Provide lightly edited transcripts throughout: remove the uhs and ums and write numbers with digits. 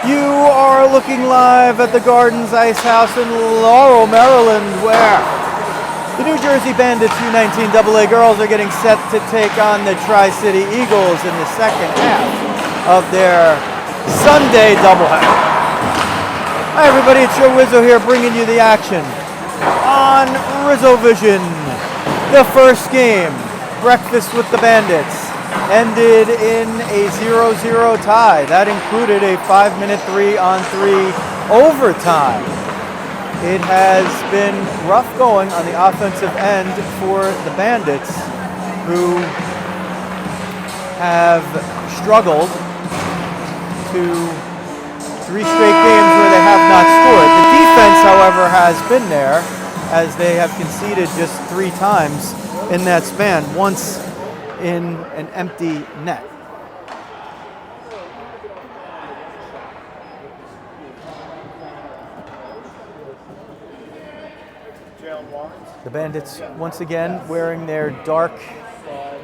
You are looking live at the Gardens Ice House in Laurel, Maryland, where the New Jersey Bandits U19 AA girls are getting set to take on the Tri-City Eagles in the second half of their Sunday doubleheader. Hi everybody, it's your Rizzo here bringing you the action on Rizzo Vision. The first game, breakfast with the Bandits, ended in a 0-0 tie. That included a 5-minute 3-on-3 overtime. It has been rough going on the offensive end for the Bandits, who have struggled to 3 straight games where they have not scored. The defense, however, has been there, as they have conceded just 3 times in that span, once in an empty net. The Bandits once again wearing their dark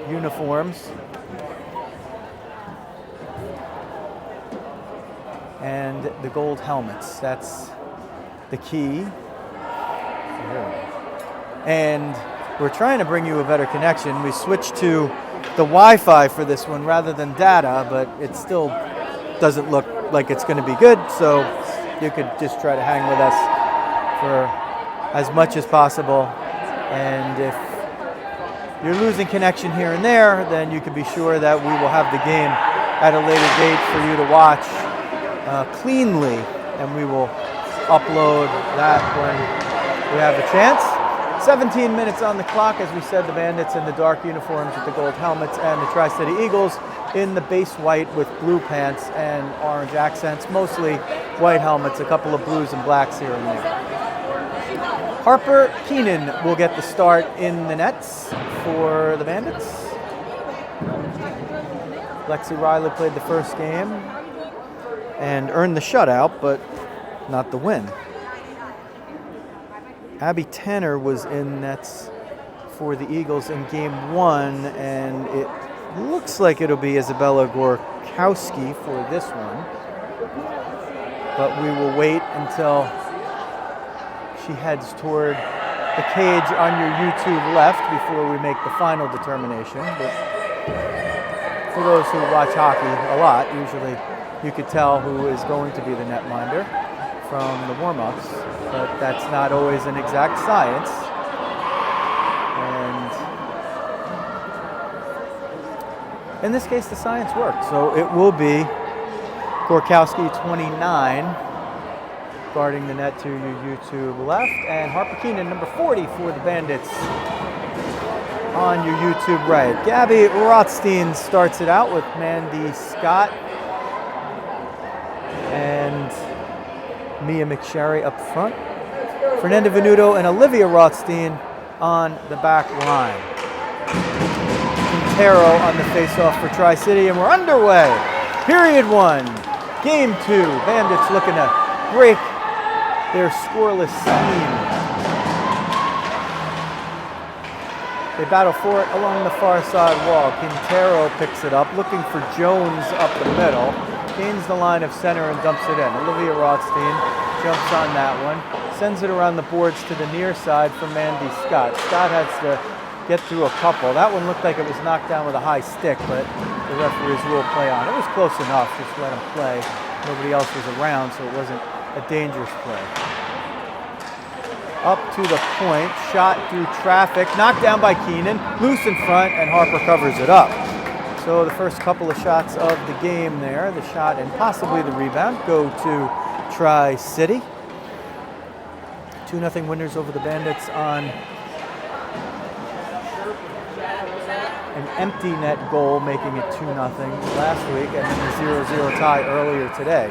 uniforms and the gold helmets. That's the key. And we're trying to bring you a better connection. We switched to the Wi-Fi for this one rather than data, but it still doesn't look like it's going to be good, so you could just try to hang with us for as much as possible. And if you're losing connection here and there, then you can be sure that we will have the game at a later date for you to watch cleanly, and we will upload that when we have a chance. 17 minutes on the clock. As we said, the Bandits in the dark uniforms with the gold helmets, and the Tri-City Eagles in the base white with blue pants and orange accents, mostly white helmets, a couple of blues and blacks here and there. Harper Keenan will get the start in the nets for the Bandits. Lexi Riley played the first game and earned the shutout, but not the win. Abby Tanner was in nets for the Eagles in game 1, and it looks like it'll be Isabella Gorkowski for this one. But we will wait until she heads toward the cage on your YouTube left before we make the final determination. But for those who watch hockey a lot, usually you could tell who is going to be the netminder from the warm-ups, but that's not always an exact science. And in this case, the science worked. So it will be Gorkowski, 29, guarding the net to your YouTube left, and Harper Keenan, number 40 for the Bandits, on your YouTube right. Gabby Rothstein starts it out with Mandy Scott and Mia McSherry up front. Fernanda Venuto and Olivia Rothstein on the back line. Quintero on the face-off for Tri-City, and we're underway. Period 1, game 2. Bandits looking to break their scoreless scheme. They battle for it along the far side wall. Quintero picks it up, looking for Jones up the middle. Gains the line of center and dumps it in. Olivia Rothstein jumps on that one, sends it around the boards to the near side for Mandy Scott. Scott has to get through a couple. That one looked like it was knocked down with a high stick, but the referees ruled play on. It was close enough, just let him play. Nobody else was around, so it wasn't a dangerous play. Up to the point, shot through traffic, knocked down by Keenan, loose in front, and Harper covers it up. So the first couple of shots of the game there, the shot and possibly the rebound, go to Tri-City. 2-0 winners over the Bandits on an empty net goal, making it 2-0 last week, and then the 0-0 tie earlier today.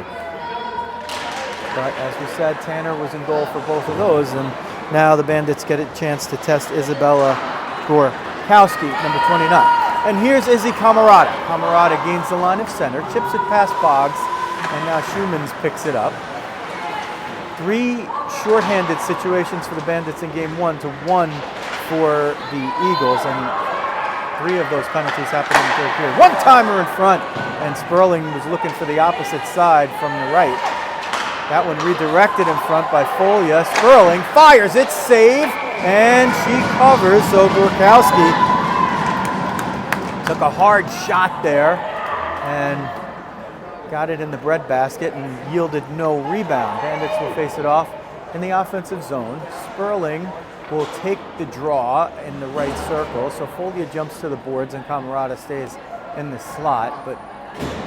But as we said, Tanner was in goal for both of those, and now the Bandits get a chance to test Isabella Gorkowski, number 29. And here's Izzy Camarada. Camarada gains the line of center, chips it past Boggs, and now Schumans picks it up. 3 shorthanded situations for the Bandits in game 1 to 1 for the Eagles, and 3 of those penalties happened in the third period. One-timer in front, and Sperling was looking for the opposite side from the right. That one redirected in front by Folia. Sperling fires, it's saved, and she covers, so Gorkowski took a hard shot there and got it in the breadbasket and yielded no rebound. Bandits will face it off in the offensive zone. Sperling will take the draw in the right circle, so Folia jumps to the boards and Camarada stays in the slot, but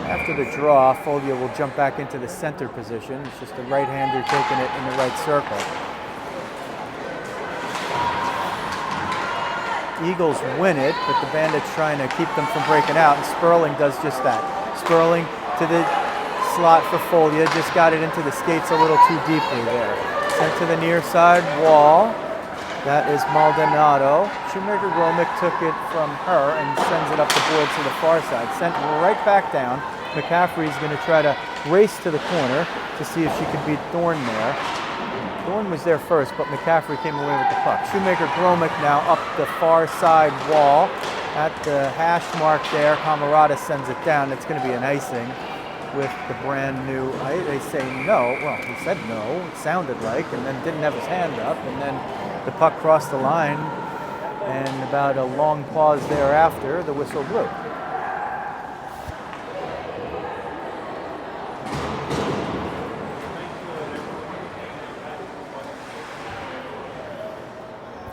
after the draw, Folia will jump back into the center position. It's just the right-hander taking it in the right circle. Eagles win it, but the Bandits trying to keep them from breaking out, and Sperling does just that. Sperling to the slot for Folia, just got it into the skates a little too deeply there. Sent to the near side wall. That is Maldonado. Shoemaker Gromick took it from her and sends it up the board to the far side. Sent right back down. McCaffrey's going to try to race to the corner to see if she could beat Thorne there. Thorne was there first, but McCaffrey came away with the puck. Shoemaker Gromick now up the far side wall. At the hash mark there, Camarada sends it down. It's going to be an icing with the brand new, they say no. Well, he said no, it sounded like, and then didn't have his hand up, and then the puck crossed the line, and about a long pause thereafter, the whistle blew.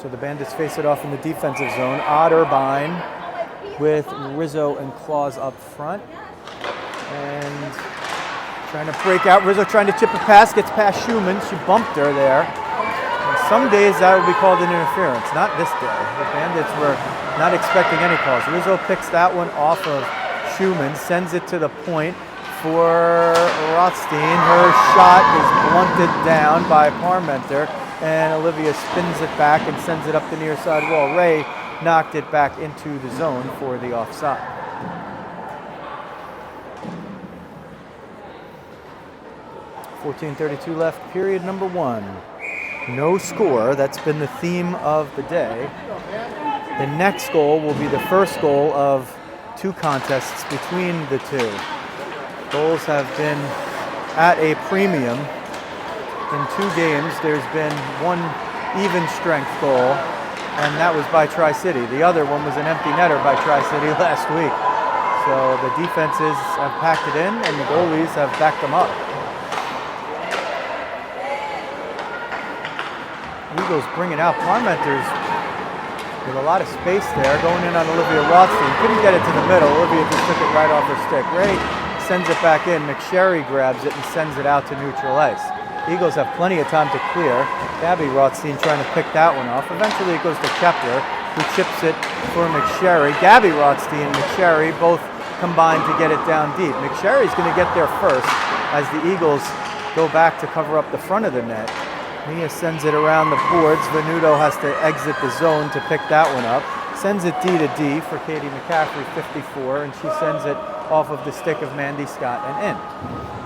So the Bandits face it off in the defensive zone. Otterbein with Rizzo and Claus up front. And trying to break out. Rizzo trying to chip a pass, gets past Schumann. She bumped her there. And some days that would be called an interference, not this day. The Bandits were not expecting any calls. Rizzo picks that one off of Schumann, sends it to the point for Rothstein. Her shot is blunted down by Parmenter, and Olivia spins it back and sends it up the near side wall. Ray knocked it back into the zone for the offside. 14:32 left, period number one. No score, that's been the theme of the day. The next goal will be the first goal of two contests between the two. Goals have been at a premium. In 2 games, there's been one even strength goal, and that was by Tri-City. The other one was an empty netter by Tri-City last week. So the defenses have packed it in, and the goalies have backed them up. Eagles bringing out Parmenter's with a lot of space there, going in on Olivia Rothstein. Couldn't get it to the middle. Olivia just took it right off her stick. Ray sends it back in. McSherry grabs it and sends it out to neutral ice. Eagles have plenty of time to clear. Gabby Rothstein trying to pick that one off. Eventually it goes to Kepler, who chips it for McSherry. Gabby Rothstein and McSherry both combine to get it down deep. McSherry's going to get there first as the Eagles go back to cover up the front of the net. Mia sends it around the boards. Venuto has to exit the zone to pick that one up. Sends it D to D for Katie McCaffrey, 54, and she sends it off of the stick of Mandy Scott and in.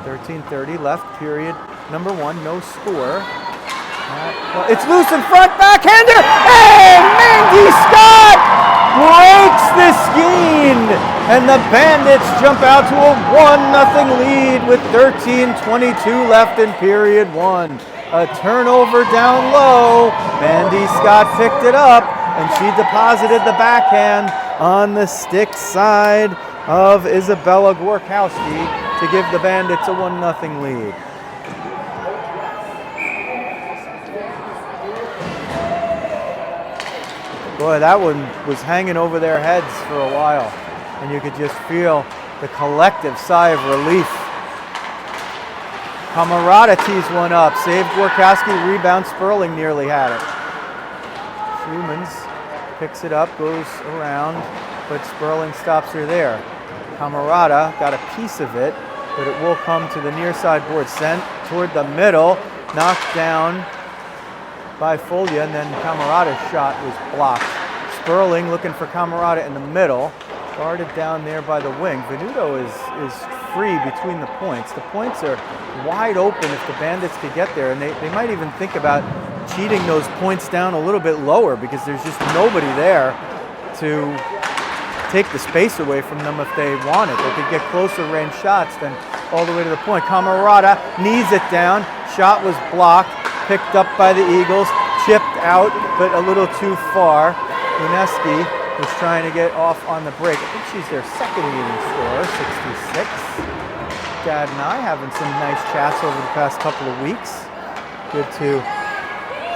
13:30 left, period number one, no score. It's loose in front, backhander, and Mandy Scott breaks the skeen, and the Bandits jump out to a 1-0 lead with 13:22 left in period one. A turnover down low. Mandy Scott picked it up, and she deposited the backhand on the stick side of Isabella Gorkowski to give the Bandits a 1-0 lead. Boy, that one was hanging over their heads for a while, and you could just feel the collective sigh of relief. Camarada tees one up, saved Gorkowski, rebound, Sperling nearly had it. Schumans picks it up, goes around, but Sperling stops her there. Camarada got a piece of it, but it will come to the near side board, sent toward the middle, knocked down by Folia, and then Camarada's shot was blocked. Sperling looking for Camarada in the middle, guarded down there by the wing. Venuto is free between the points. The points are wide open if the Bandits could get there, and they might even think about cheating those points down a little bit lower because there's just nobody there to take the space away from them if they want it. They could get closer range shots than all the way to the point. Camarada knees it down. Shot was blocked, picked up by the Eagles, chipped out, but a little too far. Luneski was trying to get off on the break. I think she's their second leading scorer, 66. Dad and I having some nice chats over the past couple of weeks. Good to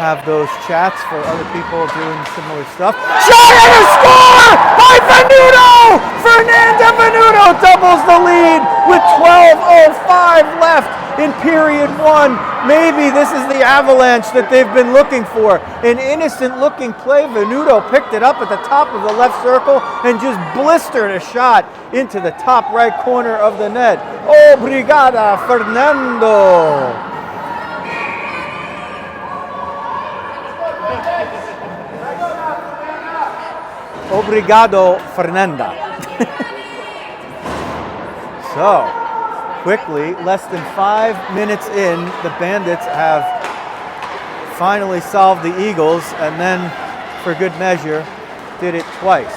have those chats for other people doing similar stuff. Shot and a score by Venuto! Fernanda Venuto doubles the lead with 12:05 left in period one. Maybe this is the avalanche that they've been looking for. An innocent looking play. Venuto picked it up at the top of the left circle and just blistered a shot into the top right corner of the net. Obrigada, Fernando. Obrigado, Fernanda. So, quickly, less than 5 minutes in, the Bandits have finally solved the Eagles, and then, for good measure, did it twice.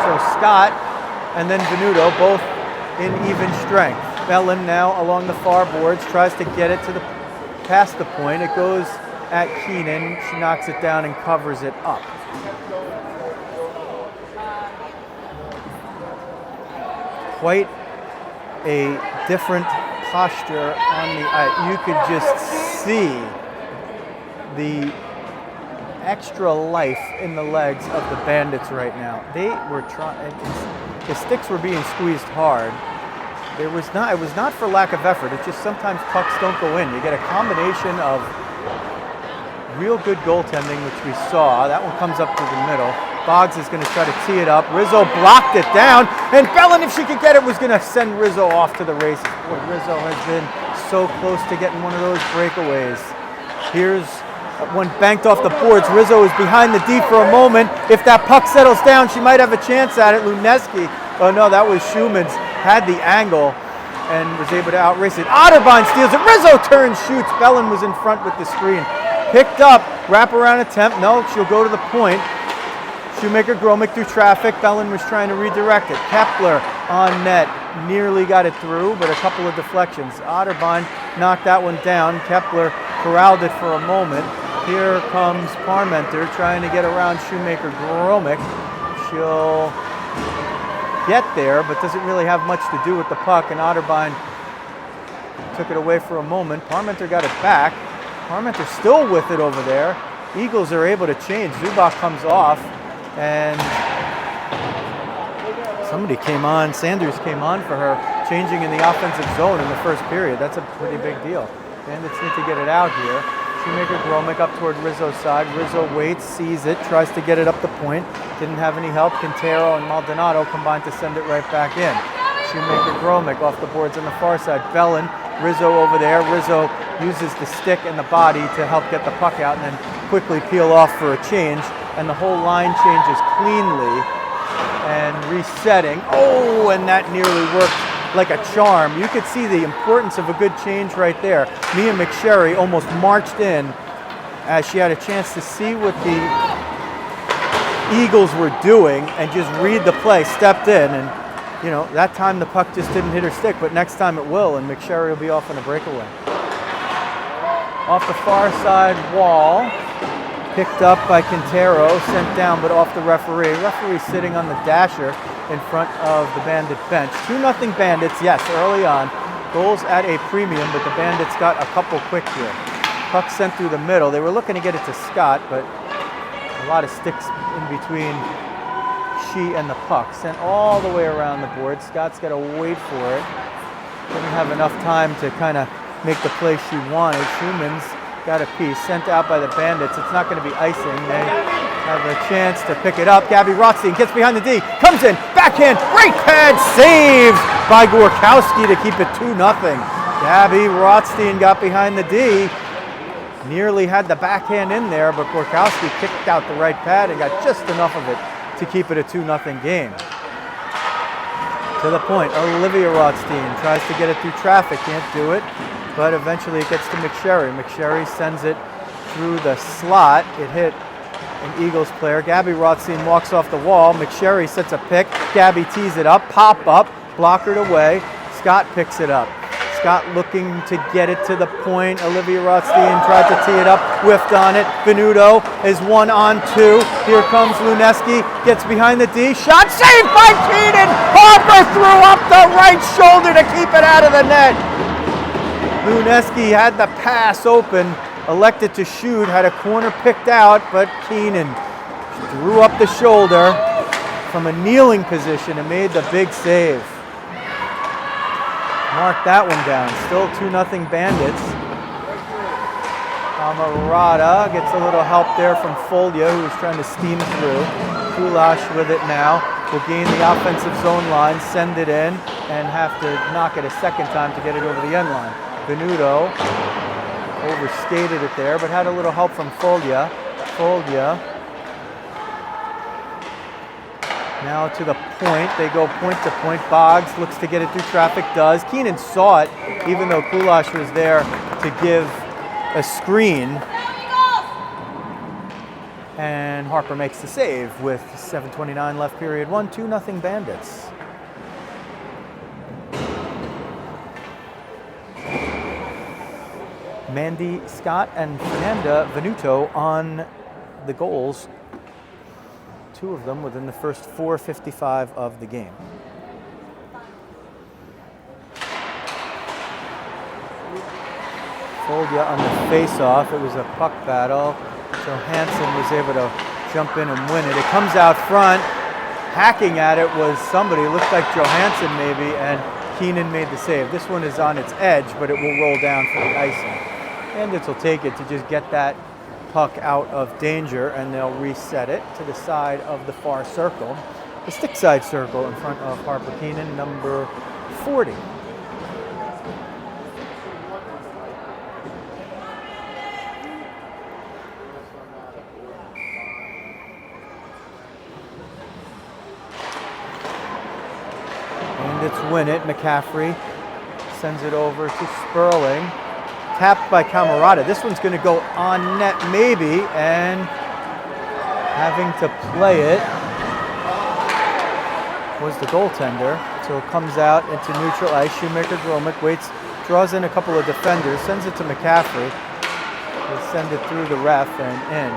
So Scott and then Venuto, both in even strength. Bellin now along the far boards, tries to get it to the past the point. It goes at Keenan. She knocks it down and covers it up. Quite a different posture on the ice. You could just see the extra life in the legs of the Bandits right now. They were trying, the sticks were being squeezed hard. It was not for lack of effort. It's just sometimes pucks don't go in. You get a combination of real good goaltending, which we saw. That one comes up to the middle. Boggs is going to try to tee it up. Rizzo blocked it down, and Bellin, if she could get it, was going to send Rizzo off to the races. Boy, Rizzo has been so close to getting one of those breakaways. Here's one banked off the boards. Rizzo is behind the D for a moment. If that puck settles down, she might have a chance at it. Luneski, oh no, that was Schumann's, had the angle and was able to outrace it. Otterbein steals it. Rizzo turns, shoots. Bellin was in front with the screen. Picked up, wraparound attempt. No, she'll go to the point. Shoemaker Gromick through traffic. Bellin was trying to redirect it. Kepler on net. Nearly got it through, but a couple of deflections. Otterbein knocked that one down. Kepler corralled it for a moment. Here comes Parmenter trying to get around Shoemaker Gromick. She'll get there, but doesn't really have much to do with the puck, and Otterbein took it away for a moment. Parmenter got it back. Parmenter still with it over there. Eagles are able to change. Zubak comes off, and somebody came on. Sanders came on for her, changing in the offensive zone in the first period. That's a pretty big deal. Bandits need to get it out here. Shoemaker Gromick up toward Rizzo's side. Rizzo waits, sees it, tries to get it up the point. Didn't have any help. Quintero and Maldonado combined to send it right back in. Shoemaker Gromick off the boards on the far side. Bellin, Rizzo over there. Rizzo uses the stick and the body to help get the puck out and then quickly peel off for a change. And the whole line changes cleanly and resetting. Oh, and that nearly worked like a charm. You could see the importance of a good change right there. Mia McSherry almost marched in as she had a chance to see what the Eagles were doing and just read the play, stepped in, and you know, that time the puck just didn't hit her stick, but next time it will, and McSherry will be off on a breakaway. Off the far side wall, picked up by Quintero, sent down but off the referee. Referee sitting on the dasher in front of the Bandit bench. 2-0 Bandits, yes, early on. Goals at a premium, but the Bandits got a couple quick here. Puck sent through the middle. They were looking to get it to Scott, but a lot of sticks in between she and the puck. Sent all the way around the board. Scott's got to wait for it. Didn't have enough time to kind of make the play she wanted. Schumann's got a piece. Sent out by the Bandits. It's not going to be icing. They have a chance to pick it up. Gabby Rothstein gets behind the D. Comes in. Backhand. Right pad. Saved by Gorkowski to keep it 2-0. Gabby Rothstein got behind the D. Nearly had the backhand in there, but Gorkowski kicked out the right pad and got just enough of it to keep it a 2-0 game. To the point, Olivia Rothstein tries to get it through traffic, can't do it, but eventually it gets to McSherry. McSherry sends it through the slot. It hit an Eagles player. Gabby Rothstein walks off the wall. McSherry sets a pick. Gabby tees it up. Pop up. Blockered away. Scott picks it up. Scott looking to get it to the point. Olivia Rothstein tried to tee it up. Whiffed on it. Venuto is 1-on-2. Here comes Luneski. Gets behind the D. Shot saved by Keenan. Harper threw up the right shoulder to keep it out of the net. Luneski had the pass open. Elected to shoot, had a corner picked out, but Keenan drew up the shoulder from a kneeling position and made the big save. Mark that one down. Still 2-0 Bandits. Camarada gets a little help there from Folia, who was trying to steam through. Kulash with it now. Will gain the offensive zone line, send it in, and have to knock it a second time to get it over the end line. Venuto overskated it there, but had a little help from Folia. Folia now to the point. They go point to point. Boggs looks to get it through traffic, does. Keenan saw it, even though Kulash was there to give a screen. And Harper makes the save with 7:29 left period 1, 2-0 Bandits. Mandy Scott and Fernanda Venuto on the goals. 2 of them within the first 4:55 of the game. Folia on the face-off. It was a puck battle. So Hansen was able to jump in and win it. It comes out front. Hacking at it was somebody, looked like Johansson maybe, and Keenan made the save. This one is on its edge, but it will roll down for the icing. Bandits will take it to just get that puck out of danger, and they'll reset it to the side of the far circle, the stick side circle in front of Harper Keenan, number 40. Bandits win it. McCaffrey sends it over to Sperling. Tapped by Camarada. This one's going to go on net maybe, and having to play it was the goaltender. So it comes out into neutral ice. Shoemaker-Gromick waits, draws in a couple of defenders, sends it to McCaffrey. They send it through the ref and in.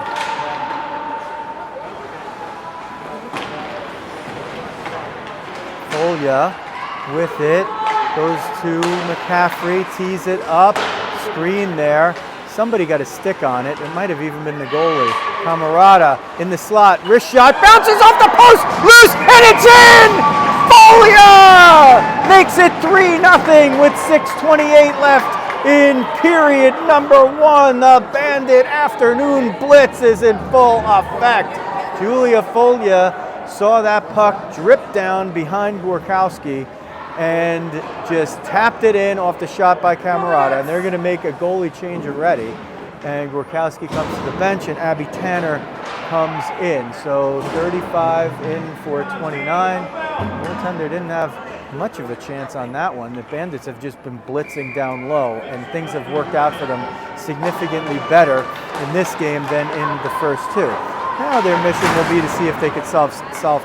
Folia with it, goes to McCaffrey, tees it up. Screen there. Somebody got a stick on it. It might have even been the goalie. Camarada in the slot. Wrist shot. Bounces off the post. Loose. And it's in! Folia makes it 3-0 with 6:28 left in period number 1. The Bandit afternoon blitz is in full effect. Julia Folia saw that puck drip down behind Gorkowski and just tapped it in off the shot by Camarada, and they're going to make a goalie change already. And Gorkowski comes to the bench, and Abby Tanner comes in. So 35 in for 29. Goaltender didn't have much of a chance on that one. The Bandits have just been blitzing down low, and things have worked out for them significantly better in this game than in the first 2. Now their mission will be to see if they could solve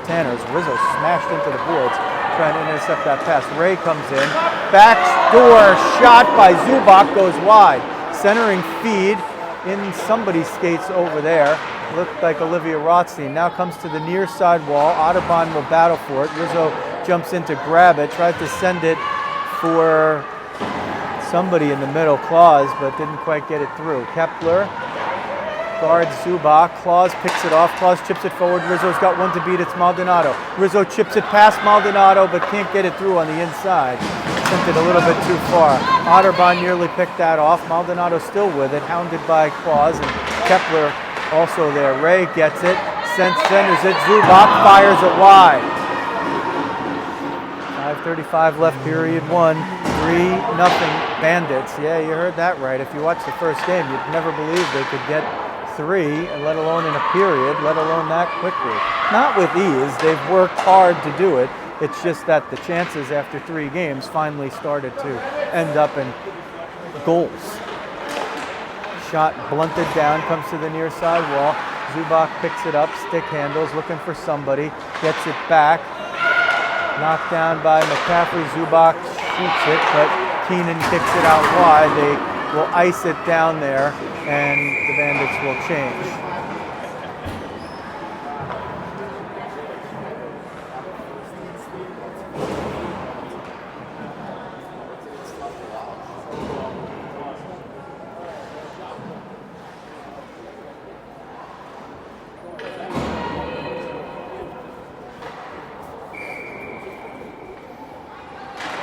Tanner's. Rizzo smashed into the boards, trying to intercept that pass. Ray comes in. Backdoor shot by Zubak goes wide. Centering feed in somebody's skates over there. Looked like Olivia Rothstein. Now comes to the near side wall. Otterbein will battle for it. Rizzo jumps in to grab it. Tries to send it for somebody in the middle. Claus, but didn't quite get it through. Kepler guards Zubak. Claus picks it off. Claus chips it forward. Rizzo's got one to beat. It's Maldonado. Rizzo chips it past Maldonado, but can't get it through on the inside. Sent it a little bit too far. Otterbein nearly picked that off. Maldonado still with it, hounded by Claus, and Kepler also there. Ray gets it. Centers it. Zubak fires it wide. 5:35 left, period 1. 3-0 Bandits. Yeah, you heard that right. If you watched the first game, you'd never believe they could get 3, and let alone in a period, let alone that quickly. Not with ease. They've worked hard to do it. It's just that the chances after 3 games finally started to end up in goals. Shot blunted down, comes to the near side wall. Zubak picks it up, stick handles, looking for somebody, gets it back. Knocked down by McCaffrey. Zubak shoots it, but Keenan kicks it out wide. They will ice it down there, and the Bandits will change.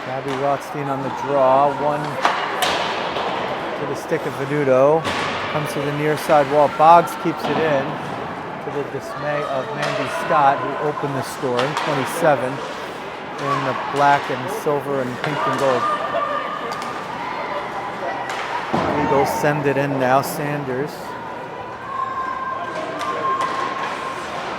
Gabby Rothstein on the draw, one to the stick of Venuto, comes to the near side wall. Boggs keeps it in to the dismay of Mandy Scott, who opened the scoring, 27 in the black and silver and pink and gold. Eagles send it in now, Sanders.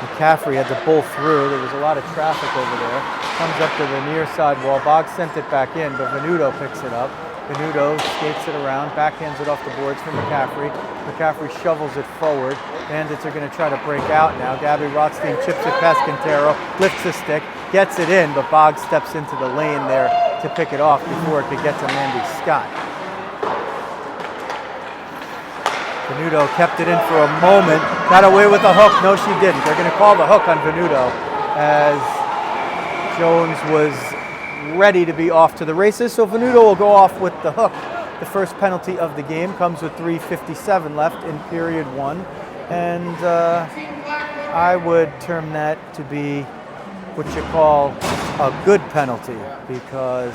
McCaffrey had to bull through. There was a lot of traffic over there. Comes up to the near side wall. Boggs sent it back in, but Venuto picks it up. Venuto skates it around, backhands it off the boards for McCaffrey. McCaffrey shovels it forward. Bandits are going to try to break out now. Gabby Rothstein chips it past Quintero, lifts the stick, gets it in, but Boggs steps into the lane there to pick it off before it could get to Mandy Scott. Venuto kept it in for a moment, got away with a hook. No, she didn't. They're going to call the hook on Venuto as Jones was ready to be off to the races. So Venuto will go off with the hook. The first penalty of the game comes with 3:57 left in period one. And I would term that to be what you call a good penalty, because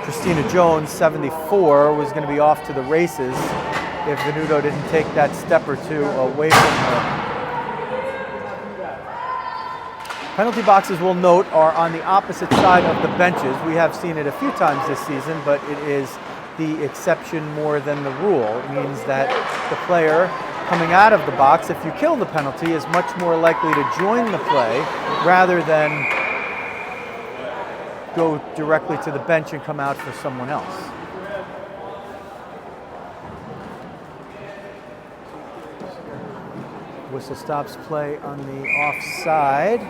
Christina Jones, 74, was going to be off to the races if Venuto didn't take that step or two away from her. Penalty boxes, we'll note, are on the opposite side of the benches. We have seen it a few times this season, but it is the exception more than the rule. It means that the player coming out of the box, if you kill the penalty, is much more likely to join the play rather than go directly to the bench and come out for someone else. Whistle stops play on the offside,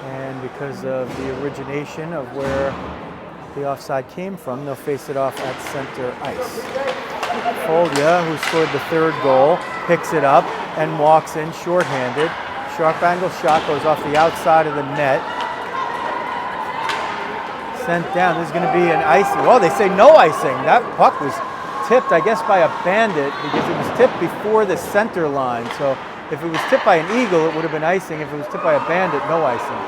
and because of the origination of where the offside came from, they'll face it off at center ice. Folia, who scored the third goal, picks it up and walks in shorthanded. Sharp angle shot goes off the outside of the net. Sent down. There's going to be an icing. Well, they say no icing. That puck was tipped, I guess, by a Bandit, because it was tipped before the center line. So if it was tipped by an Eagle, it would have been icing. If it was tipped by a Bandit, no icing.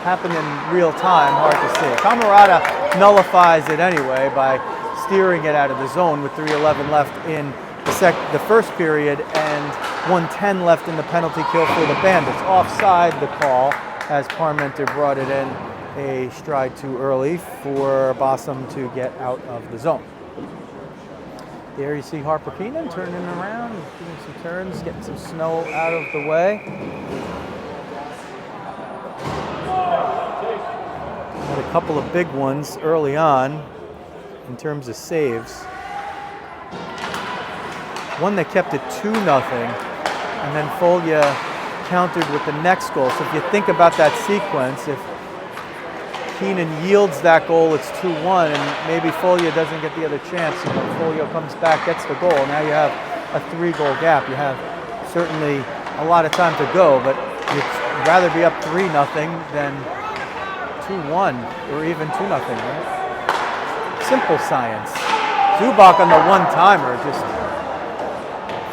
Happened in real time, hard to see. Camerata nullifies it anyway by steering it out of the zone with 3:11 left in the first period and 1:10 left in the penalty kill for the Bandits. Offside the call as Parmenter brought it in a stride too early for Bossum to get out of the zone. There you see Harper Keenan turning around, doing some turns, getting some snow out of the way. Had a couple of big ones early on in terms of saves. One that kept it 2-0, and then Folia countered with the next goal. So if you think about that sequence, if Keenan yields that goal, it's 2-1, and maybe Folia doesn't get the other chance. You know, Folia comes back, gets the goal. Now you have a 3-goal gap. You have certainly a lot of time to go, but you'd rather be up 3-0 than 2-1 or even 2-0, right? Simple science. Zubak on the one-timer just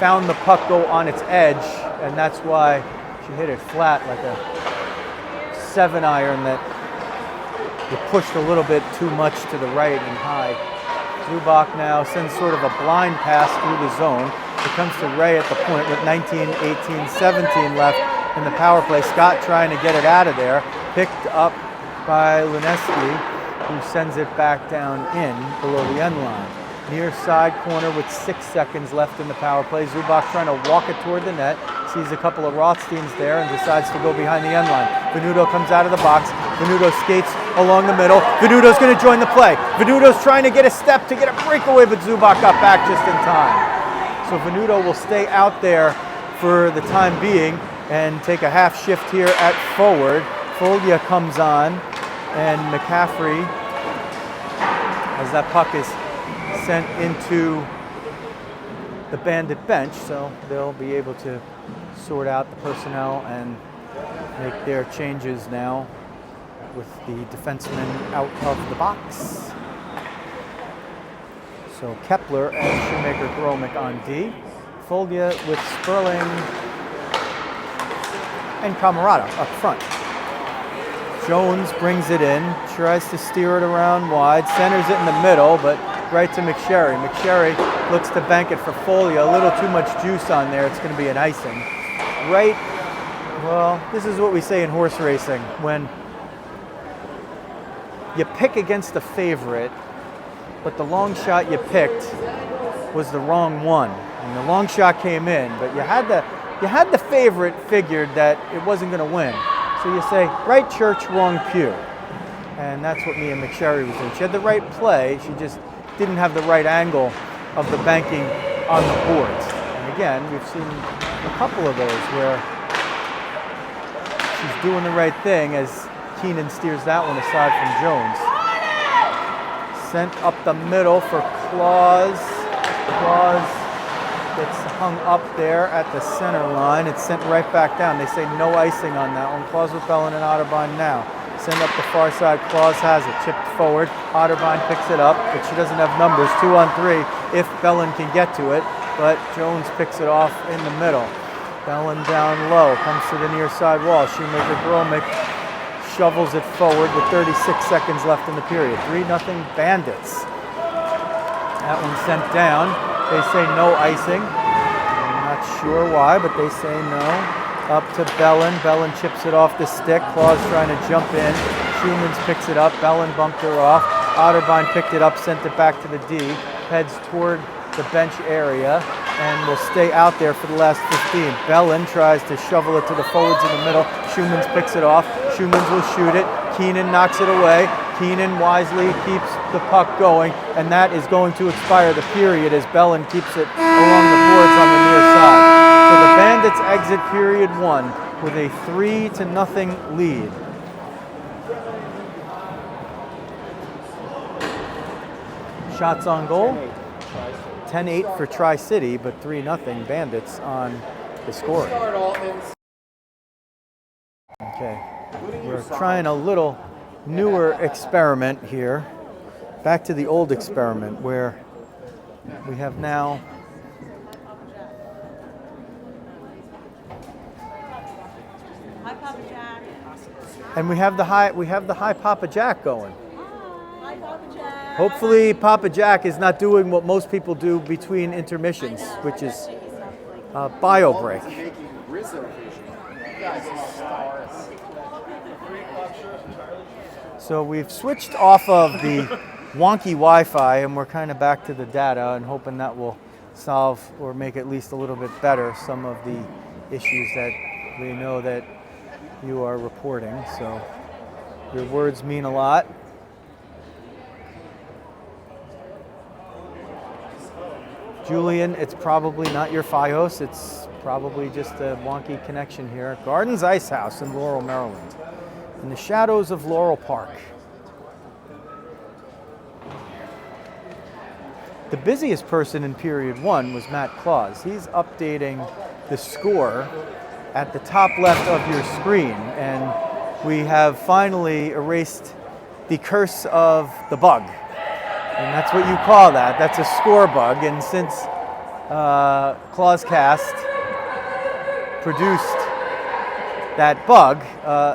found the puck go on its edge, and that's why she hit it flat like a 7-iron that you pushed a little bit too much to the right and high. Zubak now sends sort of a blind pass through the zone. It comes to Ray at the point with 19, 18, 17 left in the power play. Scott trying to get it out of there. Picked up by Luneski, who sends it back down in below the end line. Near side corner with 6 seconds left in the power play. Zubak trying to walk it toward the net. Sees a couple of Rothsteins there and decides to go behind the end line. Venuto comes out of the box. Venuto skates along the middle. Venuto's going to join the play. Venuto's trying to get a step to get a breakaway, but Zubak got back just in time. So Venuto will stay out there for the time being and take a half shift here at forward. Foglia comes on, and McCaffrey, as that puck is sent into the Bandit bench, so they'll be able to sort out the personnel and make their changes now with the defenseman out of the box. So Kepler and Shoemaker-Gromick on D. Foglia with Sperling and Camarada up front. Jones brings it in, tries to steer it around wide, centers it in the middle, but right to McSherry. McSherry looks to bank it for Foglia. A little too much juice on there. It's going to be an icing. Right, well, this is what we say in horse racing. When you pick against the favorite, but the long shot you picked was the wrong one. And the long shot came in, but you had the favorite figured that it wasn't going to win. So you say, right church, wrong pew. And that's what Mia McSherry was doing. She had the right play, she just didn't have the right angle of the banking on the boards. And again, we've seen a couple of those where she's doing the right thing as Keenan steers that one aside from Jones. Sent up the middle for Claus. Claus gets hung up there at the center line. It's sent right back down. They say no icing on that one. Claus with Bellin and Otterbein now. Send up the far side. Claus has it. Chipped forward. Otterbein picks it up, but she doesn't have numbers. 2 on 3 if Bellin can get to it, but Jones picks it off in the middle. Bellin down low. Comes to the near side wall. Shoemaker-Gromick shovels it forward with 36 seconds left in the period. 3-0 Bandits. That one sent down. They say no icing. I'm not sure why, but they say no. Up to Bellin. Bellin chips it off the stick. Claus trying to jump in. Schumans picks it up. Bellin bumped her off. Otterbein picked it up, sent it back to the D. Heads toward the bench area and will stay out there for the last 15. Bellin tries to shovel it to the forwards in the middle. Schumans picks it off. Schumans will shoot it. Keenan knocks it away. Keenan wisely keeps the puck going, and that is going to expire the period as Bellin keeps it along the boards on the near side. So the Bandits exit period 1 with a 3-0 lead. Shots on goal, 10-8 for Tri-City, but 3-0 Bandits on the score. Okay, we're trying a little newer experiment here. Back to the old experiment where we have now and we have the high Papa Jack going. Hi, Papa Jack. Hopefully Papa Jack is not doing what most people do between intermissions, which is bio break. So we've switched off of the wonky Wi-Fi and we're kind of back to the data and hoping that will solve or make at least a little bit better some of the issues that we know that you are reporting. So your words mean a lot. Julian, it's probably not your Fios. It's probably just a wonky connection here. Gardens Ice House in Laurel, Maryland. In the shadows of Laurel Park. The busiest person in period 1 was Matt Claus. He's updating the score at the top left of your screen, and we have finally erased the curse of the bug. And that's what you call that. That's a score bug. And since Clauscast produced that bug,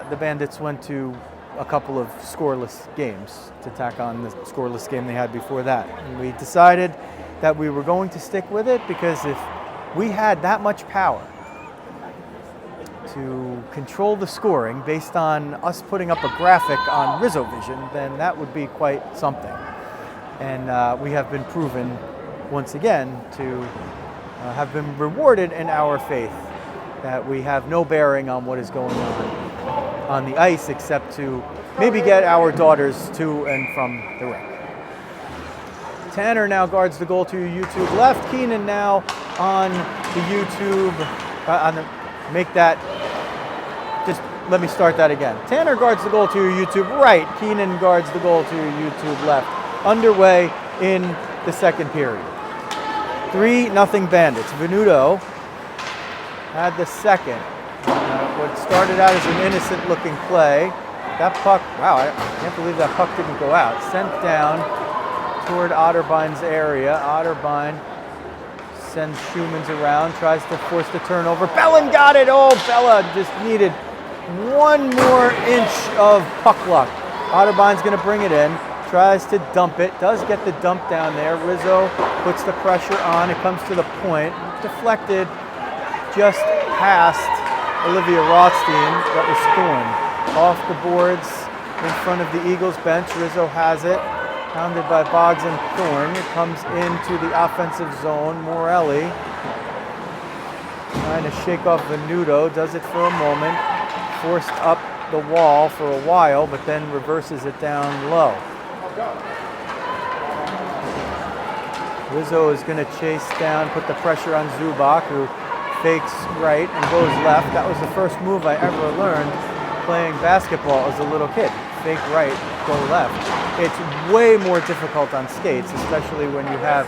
the Bandits went to a couple of scoreless games to tack on the scoreless game they had before that. And we decided that we were going to stick with it because if we had that much power to control the scoring based on us putting up a graphic on Rizzo Vision, then that would be quite something. And we have been proven once again to have been rewarded in our faith that we have no bearing on what is going on the ice except to maybe get our daughters to and from the rink. Tanner now guards the goal to YouTube left. Keenan now on the YouTube, make that, just let me start that again. Tanner guards the goal to YouTube right. Keenan guards the goal to YouTube left. Underway in the second period. 3-0 Bandits. Venuto had the second. What started out as an innocent looking play. That puck, wow, I can't believe that puck didn't go out. Sent down toward Otterbein's area. Otterbein sends Schumans around, tries to force the turnover. Bellin got it. Oh, Bella just needed one more inch of puck luck. Otterbein's going to bring it in, tries to dump it, does get the dump down there. Rizzo puts the pressure on. It comes to the point, deflected just past Olivia Rothstein. That was Thorne. Off the boards in front of the Eagles bench. Rizzo has it, pounded by Boggs and Thorne. It comes into the offensive zone. Morelli trying to shake off Venuto, does it for a moment, forced up the wall for a while, but then reverses it down low. Rizzo is going to chase down, put the pressure on Zubak, who fakes right and goes left. That was the first move I ever learned playing basketball as a little kid. Fake right, go left. It's way more difficult on skates, especially when you have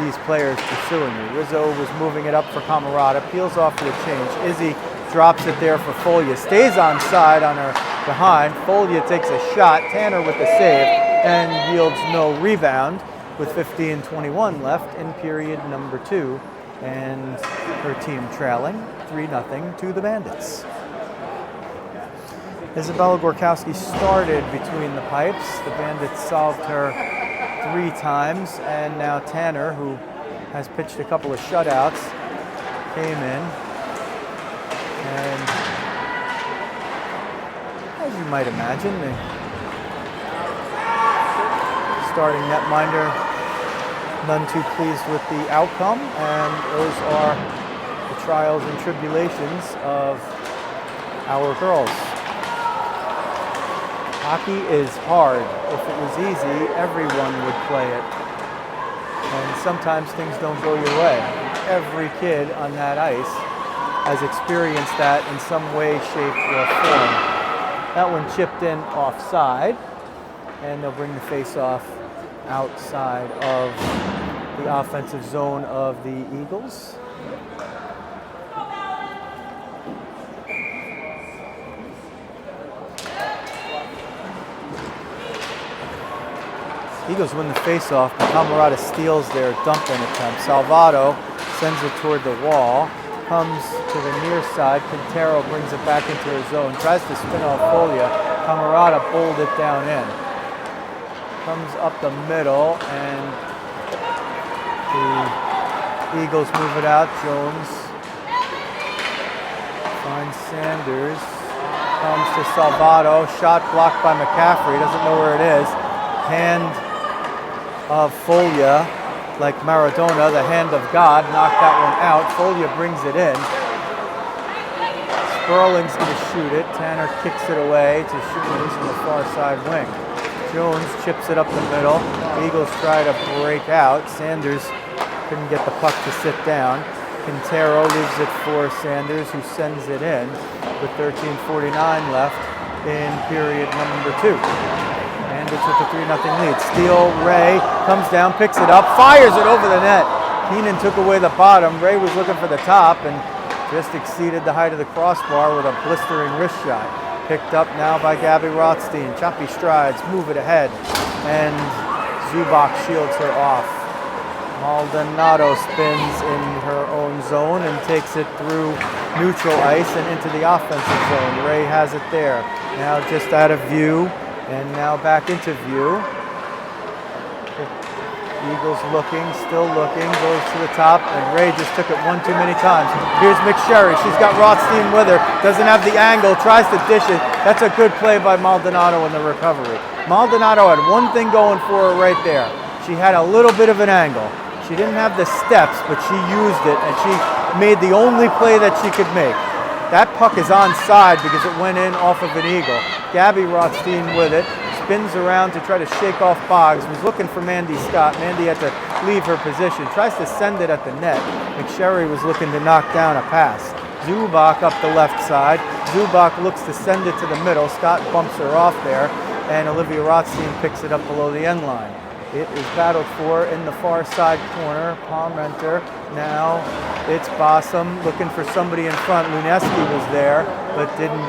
these players pursuing you. Rizzo was moving it up for Camarada, peels off for the change. Izzy drops it there for Folia, stays on side on her behind. Folia takes a shot, Tanner with the save, and yields no rebound with 15:21 left in period number 2, and her team trailing 3-0 to the Bandits. Isabella Gorkowski started between the pipes. The Bandits solved her 3 times, and now Tanner, who has pitched a couple of shutouts, came in. And as you might imagine, the starting netminder none too pleased with the outcome, and those are the trials and tribulations of our girls. Hockey is hard. If it was easy, everyone would play it. And sometimes things don't go your way. Every kid on that ice has experienced that in some way, shape, or form. That one chipped in offside, and they'll bring the face-off outside of the offensive zone of the Eagles. Eagles win the face-off, but Camarada steals their dumping attempt. Salvato sends it toward the wall, comes to the near side. Quintero brings it back into his zone, tries to spin off Folia. Camarada bowled it down in. Comes up the middle, and the Eagles move it out. Jones finds Sanders, comes to Salvato, shot blocked by McCaffrey, doesn't know where it is. Hand of Folia, like Maradona, the hand of God, knocked that one out. Folia brings it in. Sperling's going to shoot it. Tanner kicks it away to Schumans in the far side wing. Jones chips it up the middle. Eagles try to break out. Sanders couldn't get the puck to sit down. Quintero leaves it for Sanders, who sends it in with 13:49 left in period number 2. Bandits with a 3-0 lead. Steele, Ray comes down, picks it up, fires it over the net. Keenan took away the bottom. Ray was looking for the top and just exceeded the height of the crossbar with a blistering wrist shot. Picked up now by Gabby Rothstein. Choppy strides, move it ahead, and Zubak shields her off. Maldonado spins in her own zone and takes it through neutral ice and into the offensive zone. Ray has it there. Now just out of view. And now back into view. Eagles looking, still looking, goes to the top, and Ray just took it one too many times. Here's McSherry, she's got Rothstein with her, doesn't have the angle, tries to dish it. That's a good play by Maldonado in the recovery. Maldonado had one thing going for her right there. She had a little bit of an angle. She didn't have the steps, but she used it, and she made the only play that she could make. That puck is onside because it went in off of an Eagle. Gabby Rothstein with it, spins around to try to shake off Boggs, was looking for Mandy Scott. Mandy had to leave her position, tries to send it at the net. McSherry was looking to knock down a pass. Zubak up the left side. Zubak looks to send it to the middle. Scott bumps her off there, and Olivia Rothstein picks it up below the end line. It is battled for in the far side corner. Palmenter. Now it's Bossum looking for somebody in front. Luneski was there, but didn't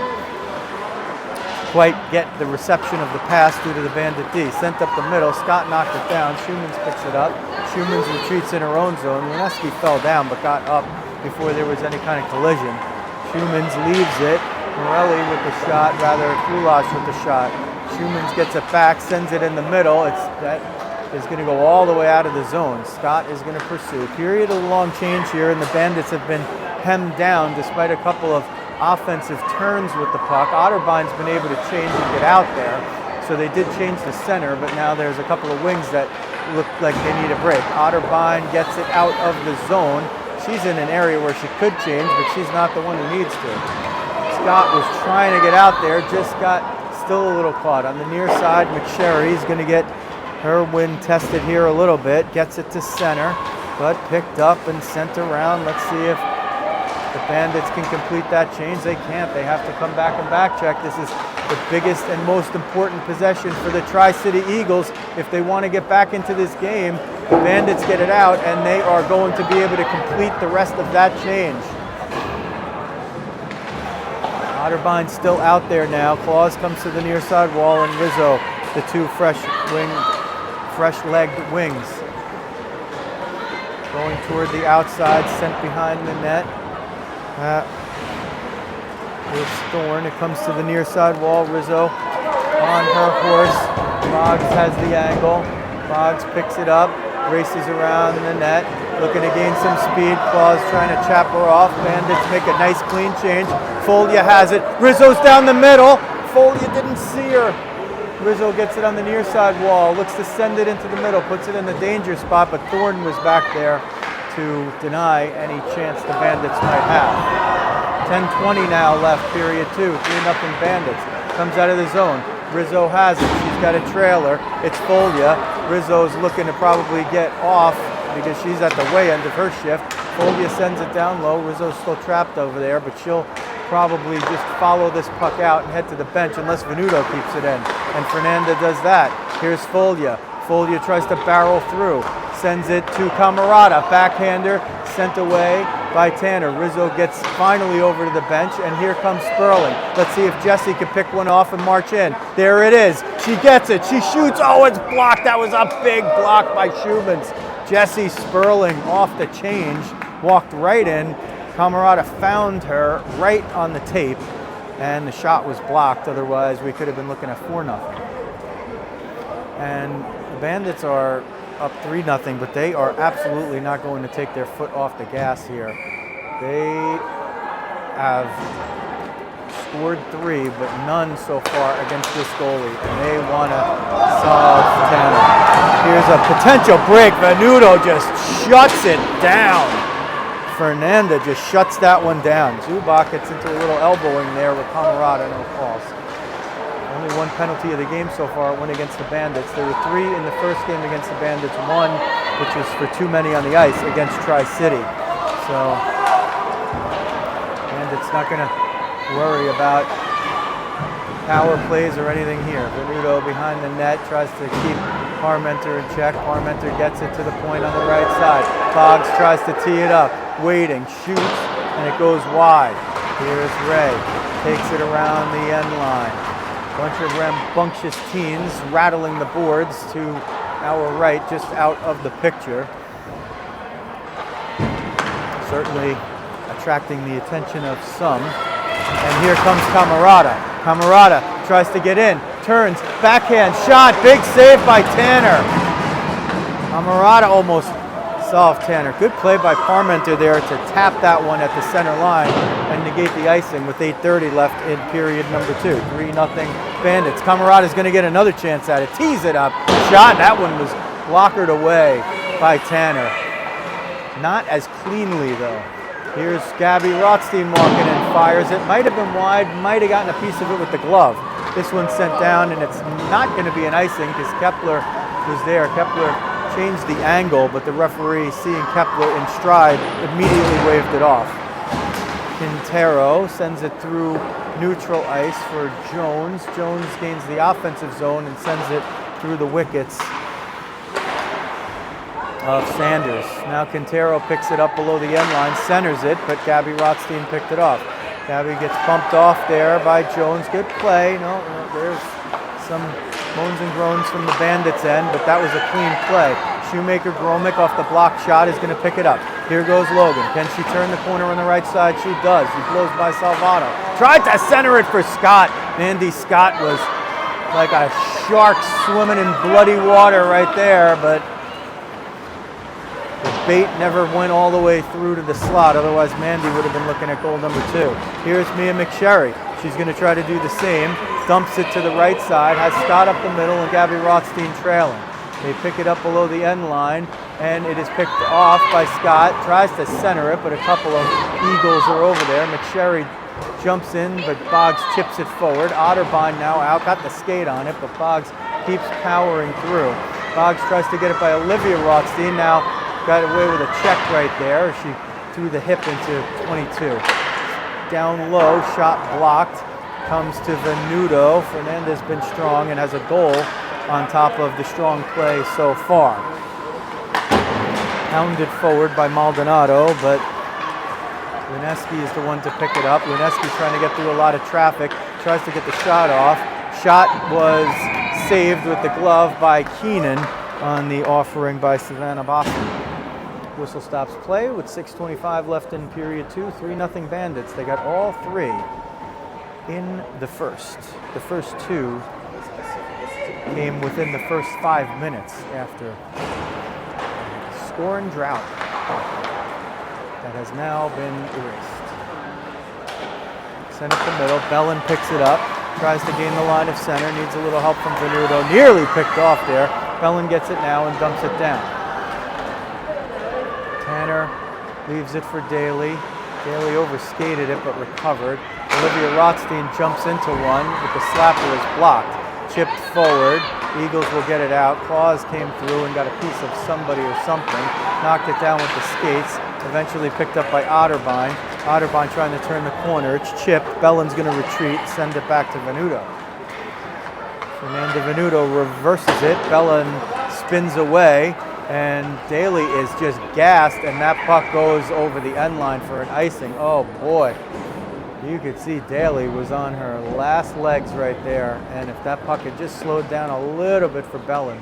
quite get the reception of the pass due to the Bandit D. Sent up the middle. Scott knocked it down. Schumans picks it up. Schumans retreats in her own zone. Luneski fell down but got up before there was any kind of collision. Schumans leaves it. Morelli with the shot, rather Kulach with the shot. Schumans gets it back, sends it in the middle. That is going to go all the way out of the zone. Scott is going to pursue. Period of long change here, and the Bandits have been hemmed down despite a couple of offensive turns with the puck. Otterbine's been able to change and get out there, so they did change the center, but now there's a couple of wings that look like they need a break. Otterbine gets it out of the zone. She's in an area where she could change, but she's not the one who needs to. Scott was trying to get out there, just got still a little caught. On the near side, McSherry's going to get her wind tested here a little bit. Gets it to center, but picked up and sent around. Let's see if the Bandits can complete that change. They can't. They have to come back and back check. This is the biggest and most important possession for the Tri-City Eagles. If they want to get back into this game, the Bandits get it out, and they are going to be able to complete the rest of that change. Otterbine's still out there now. Claus comes to the near side wall, and Rizzo, the two fresh-legged wings. Going toward the outside, sent behind the net. Here's Thorne. It comes to the near side wall. Rizzo on her horse. Boggs has the angle. Boggs picks it up, races around the net, looking to gain some speed. Claus trying to chap her off. Bandits make a nice clean change. Folia has it. Rizzo's down the middle. Folia didn't see her. Rizzo gets it on the near side wall, looks to send it into the middle, puts it in the danger spot, but Thorne was back there to deny any chance the Bandits might have. 10:20 now left, period 2. 3-0 Bandits. Comes out of the zone. Rizzo has it. She's got a trailer. It's Folia. Rizzo's looking to probably get off because she's at the way end of her shift. Folia sends it down low. Rizzo's still trapped over there, but she'll probably just follow this puck out and head to the bench unless Venuto keeps it in. And Fernanda does that. Here's Folia. Folia tries to barrel through. Sends it to Camarada. Backhander sent away by Tanner. Rizzo gets finally over to the bench, and here comes Sperling. Let's see if Jessie can pick one off and march in. There it is. She gets it. She shoots. Oh, it's blocked. That was a big block by Schumans. Jessie Sperling off the change. Walked right in. Camarada found her right on the tape, and the shot was blocked. Otherwise, we could have been looking at 4-0. And the Bandits are up 3-0, but they are absolutely not going to take their foot off the gas here. They have scored 3, but none so far against this goalie, and they want to solve Tanner. Here's a potential break. Venuto just shuts it down. Fernanda just shuts that one down. Zubak gets into a little elbowing there with Camarada, no calls. Only one penalty of the game so far, one against the Bandits. There were 3 in the first game against the Bandits, 1 which was for too many on the ice against Tri-City. So Bandits not going to worry about power plays or anything here. Venuto behind the net tries to keep Parmenter in check. Parmenter gets it to the point on the right side. Boggs tries to tee it up, waiting, shoots, and it goes wide. Here's Ray, takes it around the end line. Bunch of rambunctious teens rattling the boards to our right, just out of the picture. Certainly attracting the attention of some. And here comes Camarada. Camarada tries to get in, turns, backhand shot, big save by Tanner. Camarada almost solved Tanner. Good play by Parmenter there to tap that one at the center line and negate the icing with 8:30 left in period number 2. 3-0 Bandits. Camarada's going to get another chance at it. Tees it up. Shot. That one was blockered away by Tanner. Not as cleanly, though. Here's Gabby Rothstein walking in. Fires it. Might have been wide. Might have gotten a piece of it with the glove. This one's sent down, and it's not going to be an icing because Kepler was there. Kepler changed the angle, but the referee, seeing Kepler in stride, immediately waved it off. Quintero sends it through neutral ice for Jones. Jones gains the offensive zone and sends it through the wickets of Sanders. Now Quintero picks it up below the end line, centers it, but Gabby Rothstein picked it off. Gabby gets bumped off there by Jones. Good play. No, there's some moans and groans from the Bandits end, but that was a clean play. Shoemaker Gromick off the block shot is going to pick it up. Here goes Logan. Can she turn the corner on the right side? She does. She blows by Salvato. Tried to center it for Scott. Andy Scott was like a shark swimming in bloody water right there, but the bait never went all the way through to the slot. Otherwise, Mandy would have been looking at goal number 2. Here's Mia McSherry. She's going to try to do the same. Dumps it to the right side. Has Scott up the middle and Gabby Rothstein trailing. They pick it up below the end line, and it is picked off by Scott. Tries to center it, but a couple of Eagles are over there. McSherry jumps in, but Boggs chips it forward. Otterbein now out. Got the skate on it, but Boggs keeps powering through. Boggs tries to get it by Olivia Rothstein. Now got away with a check right there. She threw the hip into 22. Down low, shot blocked. Comes to Venuto. Fernandez been strong and has a goal on top of the strong play so far. Pounded forward by Maldonado, but Wineski is the one to pick it up. Wineski trying to get through a lot of traffic. Tries to get the shot off. Shot was saved with the glove by Keenan on the offering by Savannah Boston. Whistle stops play with 6:25 left in period 2. 3-0 Bandits. They got all 3 in the first. The first 2 came within the first 5 minutes after score and drought that has now been erased. Send it to the middle. Bellin picks it up. Tries to gain the line of center. Needs a little help from Venuto. Nearly picked off there. Bellin gets it now and dumps it down. Tanner leaves it for Daly. Daly overskated it but recovered. Olivia Rothstein jumps into one, but the slapper is blocked. Chipped forward. Eagles will get it out. Claus came through and got a piece of somebody or something. Knocked it down with the skates. Eventually picked up by Otterbein. Otterbein trying to turn the corner. It's chipped. Bellin's going to retreat. Send it back to Venuto. Fernanda Venuto reverses it. Bellin spins away. And Daly is just gassed, and that puck goes over the end line for an icing. Oh boy, you could see Daly was on her last legs right there, and if that puck had just slowed down a little bit for Bellin,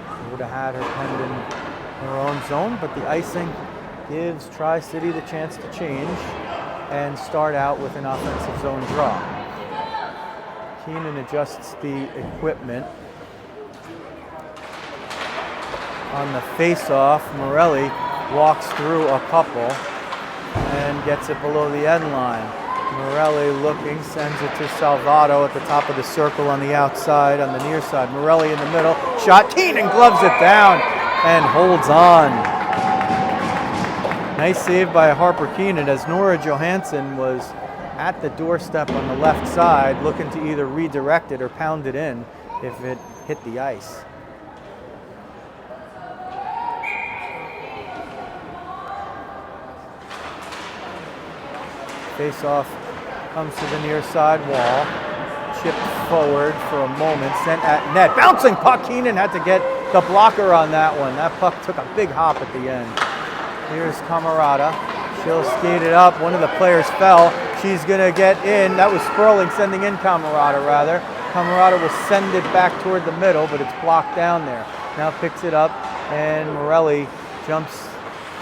she would have had her penned in her own zone, but the icing gives Tri-City the chance to change and start out with an offensive zone draw. Keenan adjusts the equipment. On the face-off, Morelli walks through a couple and gets it below the end line. Morelli looking, sends it to Salvato at the top of the circle on the outside, on the near side. Morelli in the middle, shot, Keenan gloves it down and holds on. Nice save by Harper Keenan as Nora Johansson was at the doorstep on the left side looking to either redirect it or pound it in if it hit the ice. Face-off comes to the near side wall. Chipped forward for a moment, sent at net. Bouncing puck, Keenan had to get the blocker on that one. That puck took a big hop at the end. Here's Camarada. She'll skate it up. One of the players fell. She's going to get in. That was Sperling sending in Camarada, rather. Camarada will send it back toward the middle, but it's blocked down there. Now picks it up, and Morelli jumps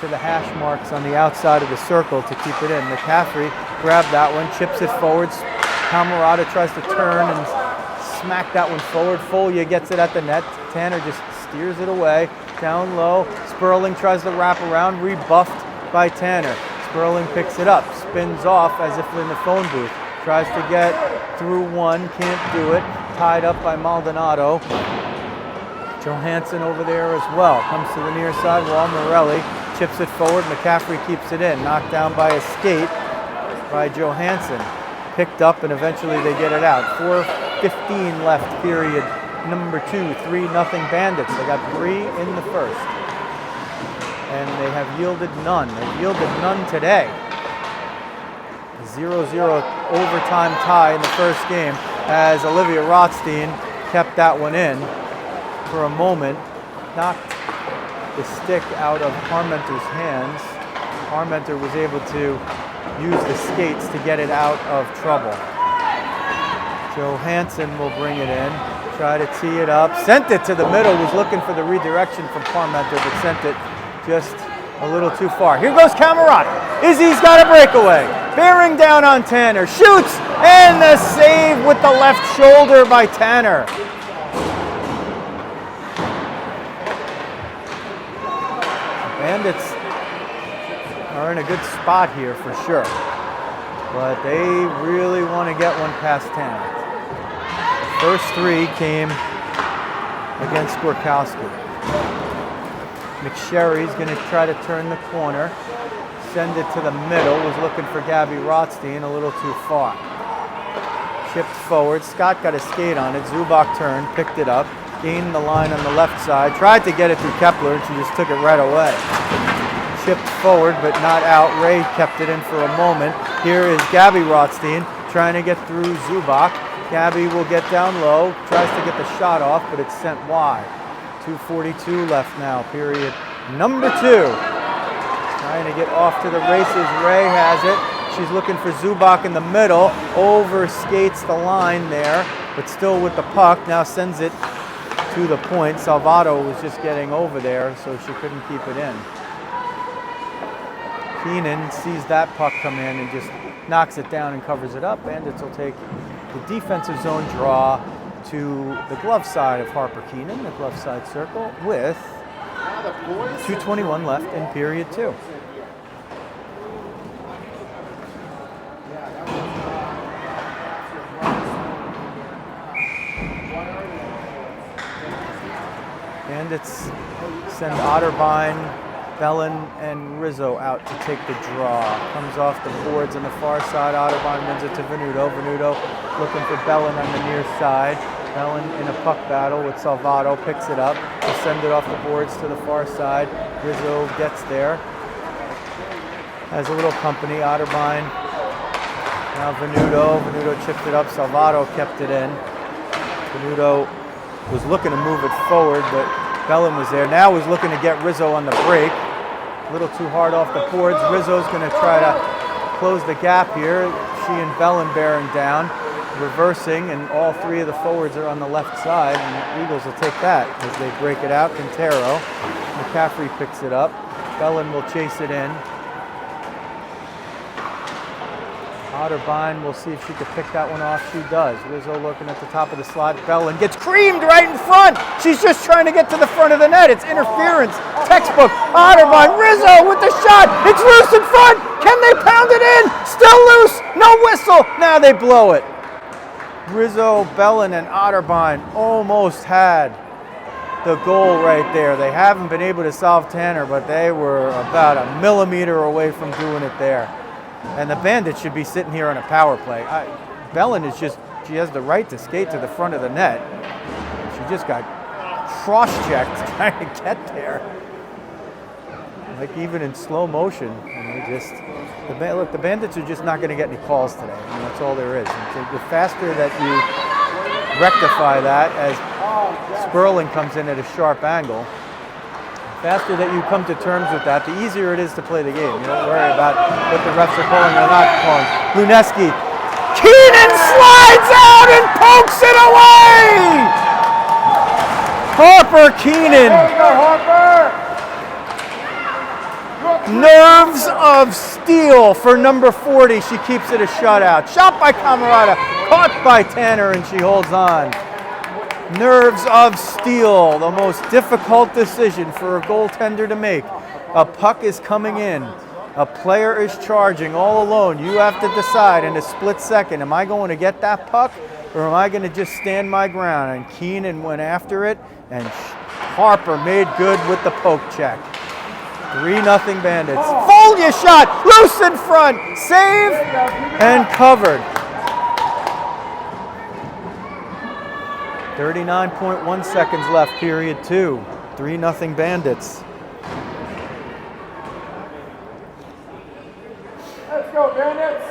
to the hash marks on the outside of the circle to keep it in. McCaffrey grabbed that one, chips it forward. Camarada tries to turn and smack that one forward. Folia gets it at the net. Tanner just steers it away. Down low. Sperling tries to wrap around, rebuffed by Tanner. Sperling picks it up, spins off as if in the phone booth. Tries to get through one, can't do it. Tied up by Maldonado. Johansson over there as well. Comes to the near side wall. Morelli chips it forward. McCaffrey keeps it in. Knocked down by a skate by Johansson. picked up, and eventually they get it out. 4:15 left, period number 2. 3-0 Bandits. They got 3 in the first. And they have yielded none. They've yielded none today. 0-0 overtime tie in the first game as Olivia Rothstein kept that one in for a moment. Knocked the stick out of Parmenter's hands. Parmenter was able to use the skates to get it out of trouble. Johansson will bring it in, try to tee it up, sent it to the middle, was looking for the redirection from Parmenter, but sent it just a little too far. Here goes Camerata. Izzy's got a breakaway. Bearing down on Tanner, shoots, and the save with the left shoulder by Tanner. Bandits are in a good spot here for sure, but they really want to get one past Tanner. The first 3 came against Gorkowski. McSherry's going to try to turn the corner, send it to the middle, was looking for Gabby Rothstein, a little too far. Chipped forward, Scott got a skate on it, Zubak turned, picked it up, gained the line on the left side, tried to get it through Kepler, and she just took it right away. Chipped forward, but not out. Ray kept it in for a moment. Here is Gabby Rothstein trying to get through Zubak. Gabby will get down low, tries to get the shot off, but it's sent wide. 2:42 left now, period number 2. Trying to get off to the races. Ray has it. She's looking for Zubak in the middle. Over skates the line there, but still with the puck. Now sends it to the point. Salvato was just getting over there, so she couldn't keep it in. Keenan sees that puck come in and just knocks it down and covers it up. Bandits will take the defensive zone draw to the glove side of Harper Keenan, the glove side circle, with 2:21 left in period 2. Bandits send Otterbein, Bellin, and Rizzo out to take the draw. Comes off the boards on the far side. Otterbein wins it to Venuto. Venuto looking for Bellin on the near side. Bellin in a puck battle with Salvato, picks it up to send it off the boards to the far side. Rizzo gets there. Has a little company. Otterbein. Now Venuto. Venuto chipped it up. Salvato kept it in. Venuto was looking to move it forward, but Bellin was there. Now was looking to get Rizzo on the break. A little too hard off the boards. Rizzo's going to try to close the gap here. She and Bellin bearing down, reversing, and all 3 of the forwards are on the left side. And the Eagles will take that as they break it out. Quintero. McCaffrey picks it up. Bellin will chase it in. Otterbein, we'll see if she can pick that one off. She does. Rizzo looking at the top of the slot. Bellin gets creamed right in front. She's just trying to get to the front of the net. It's interference. Textbook. Otterbein. Rizzo with the shot. It's loose in front. Can they pound it in? Still loose. No whistle. Now they blow it. Rizzo, Bellin, and Otterbein almost had the goal right there. They haven't been able to solve Tanner, but they were about a millimeter away from doing it there. And the Bandits should be sitting here on a power play. Bellin is just, she has the right to skate to the front of the net. She just got cross-checked trying to get there. Like even in slow motion. And they just, look, the Bandits are just not going to get any calls today. I mean, that's all there is. And the faster that you rectify that as Sperling comes in at a sharp angle, faster that you come to terms with that, the easier it is to play the game. You don't worry about what the refs are calling or not calling. Luneski. Keenan slides out and pokes it away! Harper Keenan. There you go, Harper. Nerves of steel for number 40. She keeps it a shutout. Shot by Camerata. Caught by Tanner, and she holds on. Nerves of steel, the most difficult decision for a goaltender to make. A puck is coming in. A player is charging all alone. You have to decide in a split second, am I going to get that puck or am I going to just stand my ground? And Keenan went after it, and Harper made good with the poke check. 3-0 Bandits. Folia shot, loose in front, save, and covered. 39.1 seconds left, period 2. 3-0 Bandits. Let's go, Bandits!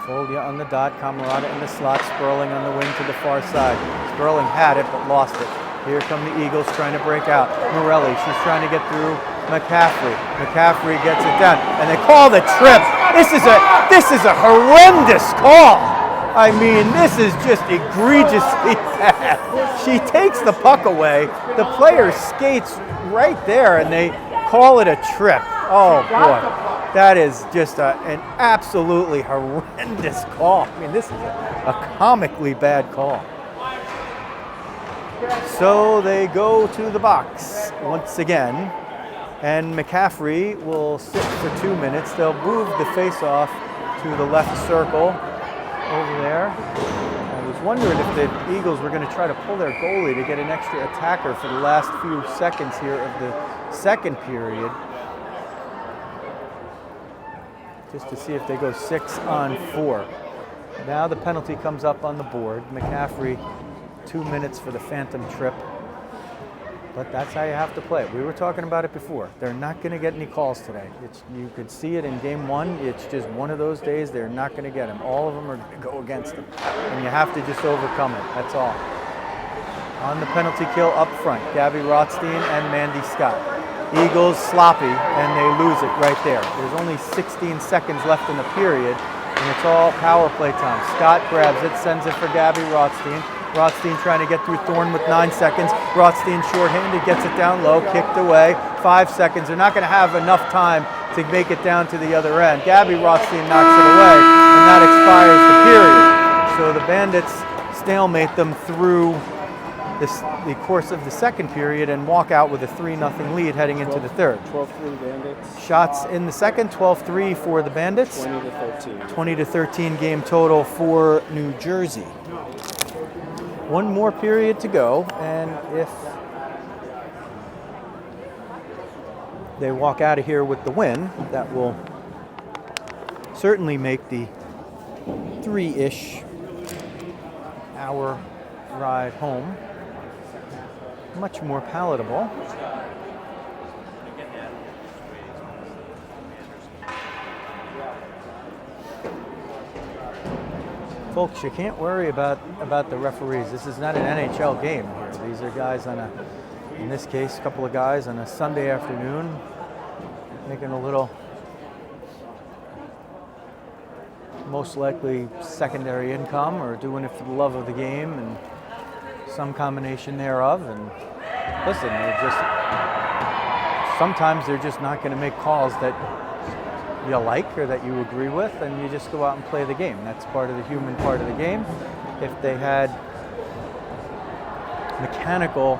Folia on the dot, Camarada in the slot, Sperling on the wing to the far side. Sperling had it, but lost it. Here come the Eagles trying to break out. Morelli, she's trying to get through McCaffrey. McCaffrey gets it down, and they call the trip. This is a horrendous call. I mean, this is just egregiously bad. She takes the puck away. The player skates right there, and they call it a trip. Oh boy, that is just an absolutely horrendous call. I mean, this is a comically bad call. So they go to the box once again, and McCaffrey will sit for 2 minutes. They'll move the face-off to the left circle over there. I was wondering if the Eagles were going to try to pull their goalie to get an extra attacker for the last few seconds here of the second period, just to see if they go 6-on-4. Now the penalty comes up on the board. McCaffrey, 2 minutes for the phantom trip. But that's how you have to play it. We were talking about it before. They're not going to get any calls today. You could see it in game one. It's just one of those days they're not going to get them. All of them are going to go against them. And you have to just overcome it. That's all. On the penalty kill up front, Gabby Rothstein and Mandy Scott. Eagles sloppy, and they lose it right there. There's only 16 seconds left in the period, and it's all power play time. Scott grabs it, sends it for Gabby Rothstein. Rothstein trying to get through Thorne with 9 seconds. Rothstein shorthanded, gets it down low, kicked away. 5 seconds. They're not going to have enough time to make it down to the other end. Gabby Rothstein knocks it away, and that expires the period. So the Bandits stalemate them through the course of the second period and walk out with a 3-0 lead heading into the third. 12-3 Bandits. Shots in the second, 12-3 for the Bandits. 20-13. 20-13 game total for New Jersey. One more period to go, and if they walk out of here with the win, that will certainly make the 3-ish hour ride home much more palatable. Folks, you can't worry about the referees. This is not an NHL game here. These are guys in this case, a couple of guys on a Sunday afternoon making a little, most likely secondary income, or doing it for the love of the game and some combination thereof. And listen, sometimes they're just not going to make calls that you like or that you agree with, and you just go out and play the game. That's part of the human part of the game. If they had mechanical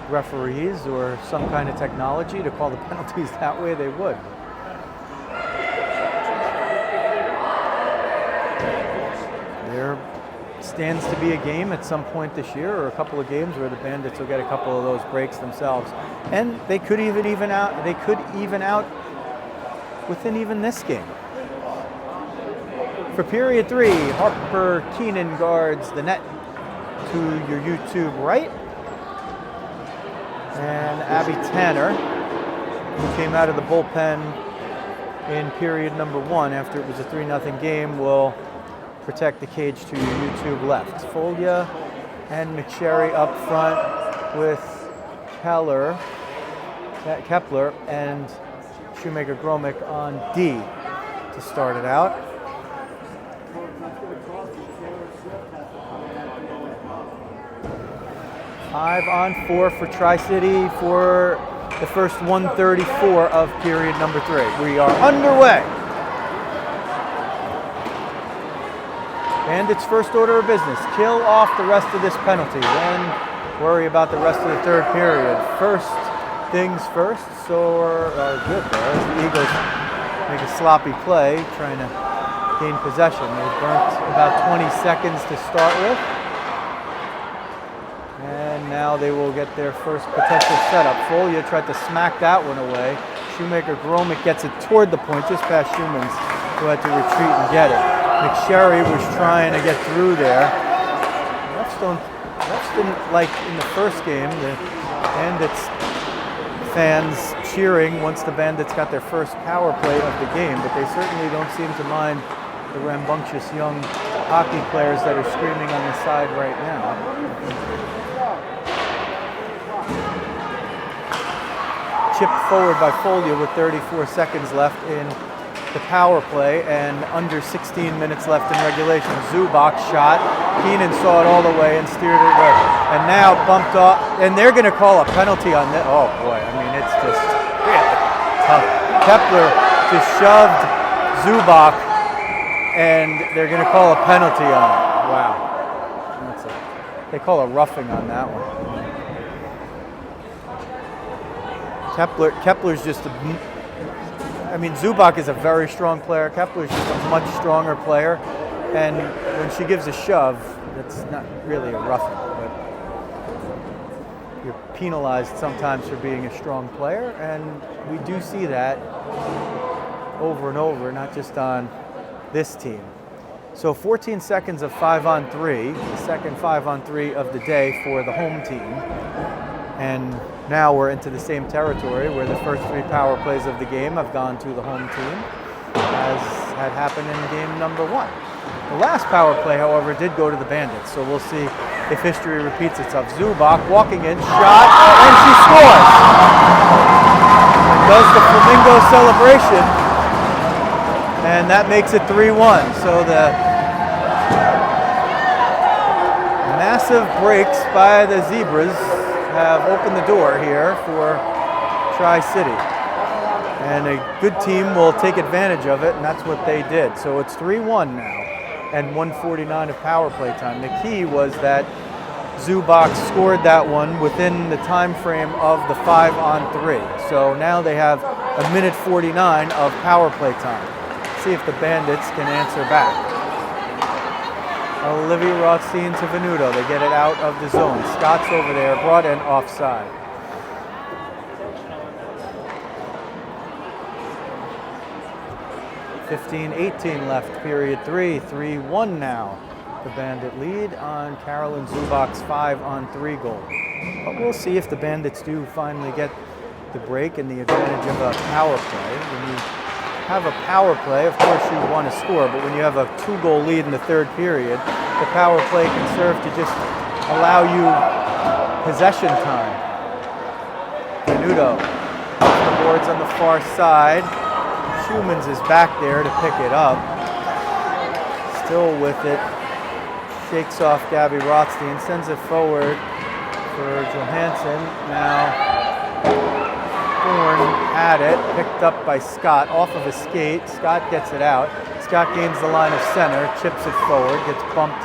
referees or some kind of technology to call the penalties that way, they would. There stands to be a game at some point this year, or a couple of games, where the Bandits will get a couple of those breaks themselves, and they could even out. They could even out within even this game. For period 3, Harper Keenan guards the net to your YouTube right. And Abby Tanner, who came out of the bullpen in period number 1 after it was a 3-0 game, will protect the cage to your YouTube left. Folia and McSherry up front with Kepler and Shoemaker-Gromick on D to start it out. Five on 4 for Tri-City for the first 134 of period number 3. We are underway. Bandits' first order of business: kill off the rest of this penalty, then worry about the rest of the third period. First things first, so are good there as the Eagles make a sloppy play trying to gain possession. They burnt about 20 seconds to start with, and now they will get their first potential setup. Folia tried to smack that one away. Shoemaker, Gromick gets it toward the point, just past Schumans, who had to retreat and get it. McSherry was trying to get through there. Refs didn't like in the first game, the Bandits fans cheering once the Bandits got their first power play of the game, but they certainly don't seem to mind the rambunctious young hockey players that are screaming on the side right now. Chipped forward by Folia with 34 seconds left in the power play and under 16 minutes left in regulation. Zubak shot. Keenan saw it all the way and steered it away. And now bumped off, and they're going to call a penalty on that. Oh boy, I mean, it's just really tough. Kepler just shoved Zubak, and they're going to call a penalty on it. Wow. They call a roughing on that one. Kepler's just Zubak is a very strong player. Kepler's just a much stronger player. And when she gives a shove, it's not really a roughing, but you're penalized sometimes for being a strong player. And we do see that over and over, not just on this team. So 14 seconds of 5-on-3, the second 5-on-3 of the day for the home team. And now we're into the same territory where the first 3 power plays of the game have gone to the home team, as had happened in game number 1. The last power play, however, did go to the Bandits, so we'll see if history repeats itself. Zubak walking in, shot, and she scores! And does the flamingo celebration, and that makes it 3-1. So the massive breaks by the Zebras have opened the door here for Tri-City. And a good team will take advantage of it, and that's what they did. So it's 3-1 now, and 1:49 of power play time. The key was that Zubak scored that one within the time frame of the 5-on-3. So now they have 1:49 of power play time. See if the Bandits can answer back. Olivia Rothstein to Venuto. They get it out of the zone. Scott's over there, brought in offside. .18 left, period 3. 3-1 now. The Bandit lead on Carolyn Zubak's 5-on-3 goal. But we'll see if the Bandits do finally get the break and the advantage of a power play. When you have a power play, of course you want to score, but when you have a 2-goal lead in the third period, the power play can serve to just allow you possession time. Venuto, the boards on the far side. Schumans is back there to pick it up. Still with it. Shakes off Gabby Rothstein, sends it forward for Johansson. Now Thorne at it, picked up by Scott off of a skate. Scott gets it out. Scott gains the line of center, chips it forward, gets bumped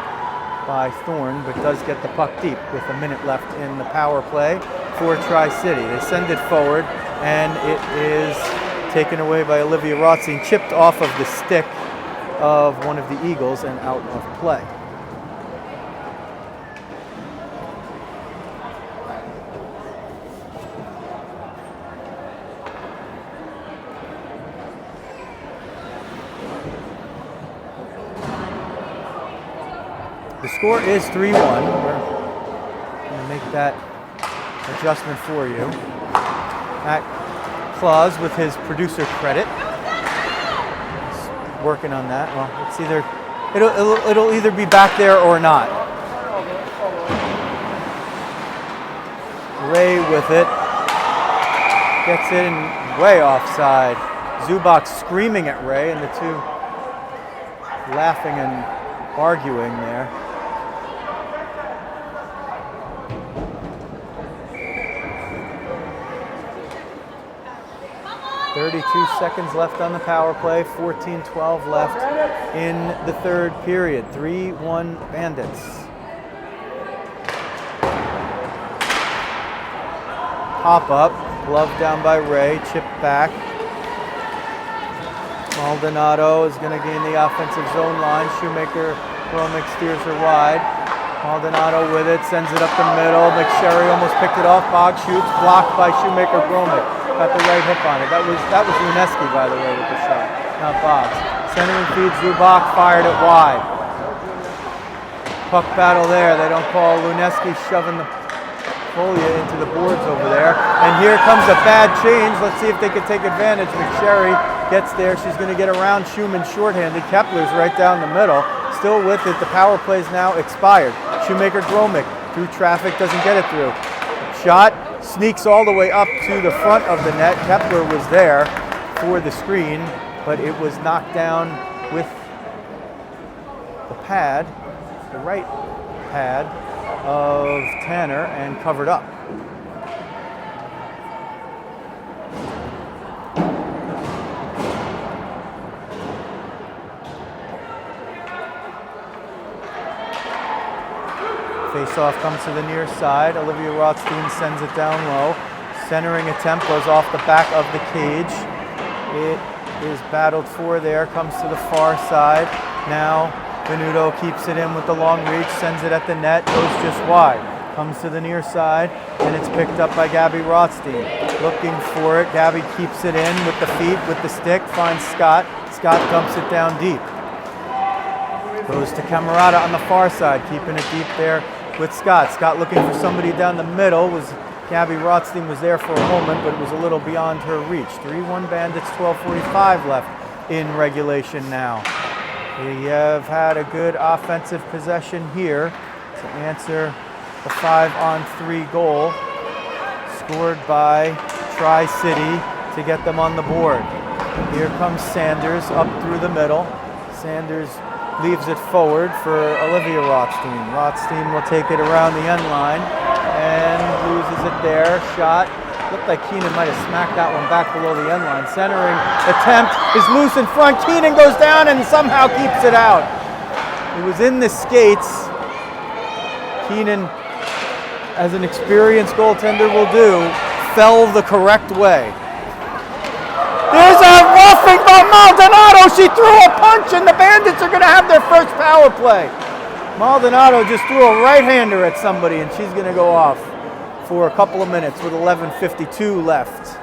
by Thorne, but does get the puck deep with a minute left in the power play for Tri-City. They send it forward, and it is taken away by Olivia Rothstein, chipped off of the stick of one of the Eagles and out of play. The score is 3-1. We're going to make that adjustment for you. Matt Claus with his producer credit. He's working on that. Well, it's either it'll either be back there or not. Ray with it. Gets it in way offside. Zubak screaming at Ray, and the two laughing and arguing there. 32 seconds left on the power play, 14-12 left in the third period. 3-1 Bandits. Pop up, glove down by Ray, chip back. Maldonado is going to gain the offensive zone line. Shoemaker, Romick steers her wide. Maldonado with it, sends it up the middle. McSherry almost picked it off. Boggs shoots, blocked by Shoemaker Gromick. Got the right hip on it. That was Luneski, by the way, with the shot, not Boggs. Centering feeds Zubak, fired it wide. Puck battle there. They don't call Luneski shoving the Folia into the boards over there. And here comes a bad change. Let's see if they can take advantage. McSherry gets there. She's going to get around Schumann shorthanded. Kepler's right down the middle. Still with it. The power play's now expired. Shoemaker Gromick through traffic, doesn't get it through. Shot sneaks all the way up to the front of the net. Kepler was there for the screen, but it was knocked down with the pad, the right pad of Tanner, and covered up. Face-off comes to the near side. Olivia Rothstein sends it down low. Centering attempt goes off the back of the cage. It is battled for there, comes to the far side. Now Venuto keeps it in with the long reach, sends it at the net, goes just wide. Comes to the near side, and it's picked up by Gabby Rothstein. Looking for it, Gabby keeps it in with the feet, with the stick, finds Scott. Scott dumps it down deep. Goes to Camerata on the far side, keeping it deep there with Scott. Scott looking for somebody down the middle. Gabby Rothstein was there for a moment, but it was a little beyond her reach. 3-1 Bandits, 12:45 left in regulation now. We have had a good offensive possession here to answer the 5-on-3 goal scored by Tri-City to get them on the board. Here comes Sanders up through the middle. Sanders leaves it forward for Olivia Rothstein. Rothstein will take it around the end line and loses it there. Shot. Looked like Keenan might have smacked that one back below the end line. Centering attempt is loose in front. Keenan goes down and somehow keeps it out. It was in the skates. Keenan, as an experienced goaltender will do, fell the correct way. There's a roughing by Maldonado. She threw a punch, and the Bandits are going to have their first power play. Maldonado just threw a right-hander at somebody, and she's going to go off for a couple of minutes with 11:52 left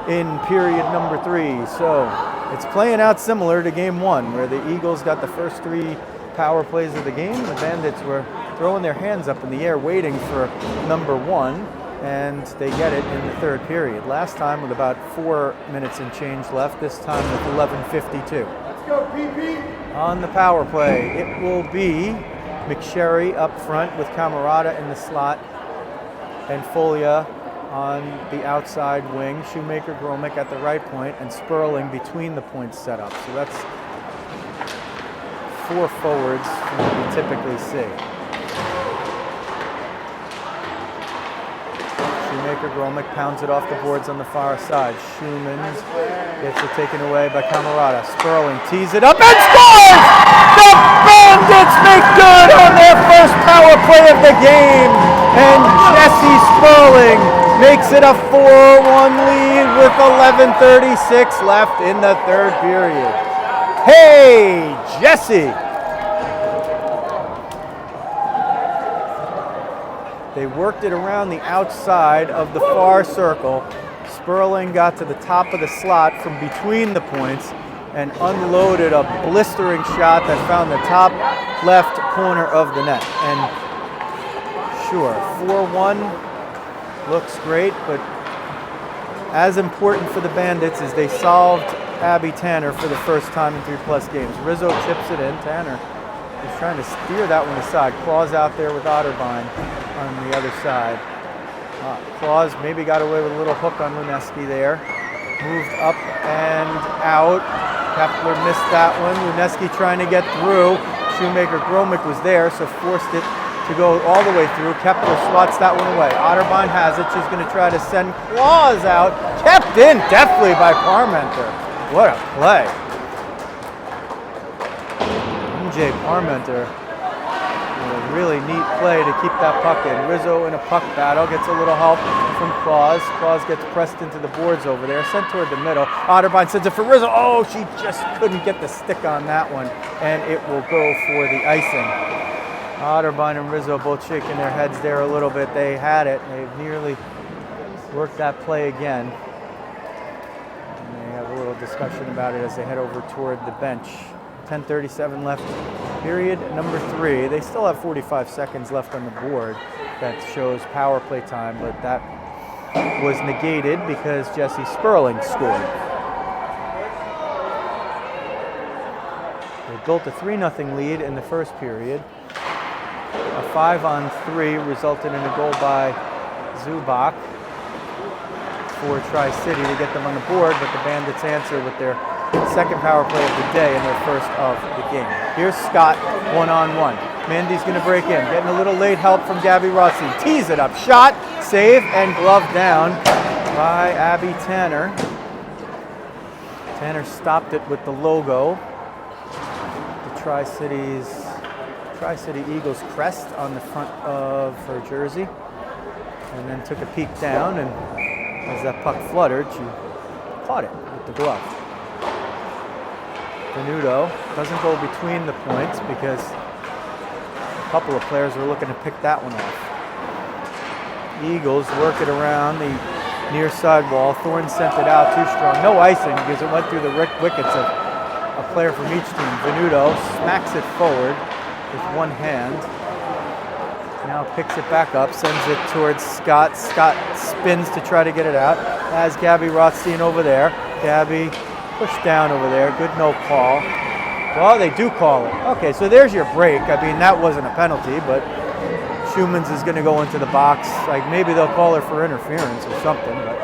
in period number 3. So it's playing out similar to game 1, where the Eagles got the first 3 power plays of the game. The Bandits were throwing their hands up in the air waiting for number 1. And they get it in the 3rd period. Last time with about 4 minutes and change left, this time with 11:52. Let's go, PP! On the power play, it will be McSherry up front with Camerata in the slot and Folia on the outside wing. Shoemaker Gromick at the right point and Sperling between the points set up. So that's 4 forwards from what we typically see. Shoemaker Gromick pounds it off the boards on the far side. Schumann gets it taken away by Camerata. Sperling tees it up and scores! The Bandits make good on their first power play of the game. And Jessie Sperling makes it a 4-1 lead with 11:36 left in the 3rd period. Hey, Jessie! They worked it around the outside of the far circle. Sperling got to the top of the slot from between the points and unloaded a blistering shot that found the top left corner of the net. And sure, 4-1 looks great, but as important for the Bandits is they solved Abby Tanner for the first time in 3+ games. Rizzo chips it in. Tanner is trying to steer that one aside. Claus out there with Otterbein on the other side. Claus maybe got away with a little hook on Luneski there. Moved up and out. Kepler missed that one. Luneski trying to get through. Shoemaker Gromick was there, so forced it to go all the way through. Kepler swats that one away. Otterbein has it. She's going to try to send Claus out. Kept in deftly by Parmenter. What a play. NJ Parmenter. A really neat play to keep that puck in. Rizzo in a puck battle gets a little help from Claus. Claus gets pressed into the boards over there, sent toward the middle. Otterbein sends it for Rizzo. Oh, she just couldn't get the stick on that one, and it will go for the icing. Otterbein and Rizzo both shaking their heads there a little bit. They had it. They've nearly worked that play again. And they have a little discussion about it as they head over toward the bench. 10:37 left, period number 3. They still have 45 seconds left on the board. That shows power play time, but that was negated because Jesse Sperling scored. They built a 3-0 lead in the first period. A 5-on-3 resulted in a goal by Zubak for Tri-City to get them on the board, but the Bandits answer with their second power play of the day and their first of the game. Here's Scott, one-on-one. Mandy's going to break in, getting a little late help from Gabby Rothstein. Tees it up, shot, save, and glove down by Abby Tanner. Tanner stopped it with the logo, the Tri-City Eagles crest on the front of her jersey, and then took a peek down, and as that puck fluttered, she caught it with the glove. Venuto doesn't go between the points because a couple of players were looking to pick that one off. Eagles work it around the near side wall. Thorne sent it out too strong. No icing because it went through the wickets of a player from each team. Venuto smacks it forward with one hand. Now picks it back up, sends it towards Scott. Scott spins to try to get it out. Has Gabby Rothstein over there. Gabby pushed down over there. Good no call. Well, they do call it. Okay, so there's your break. I mean, that wasn't a penalty, but Schumann's is going to go into the box. Like, maybe they'll call her for interference or something, but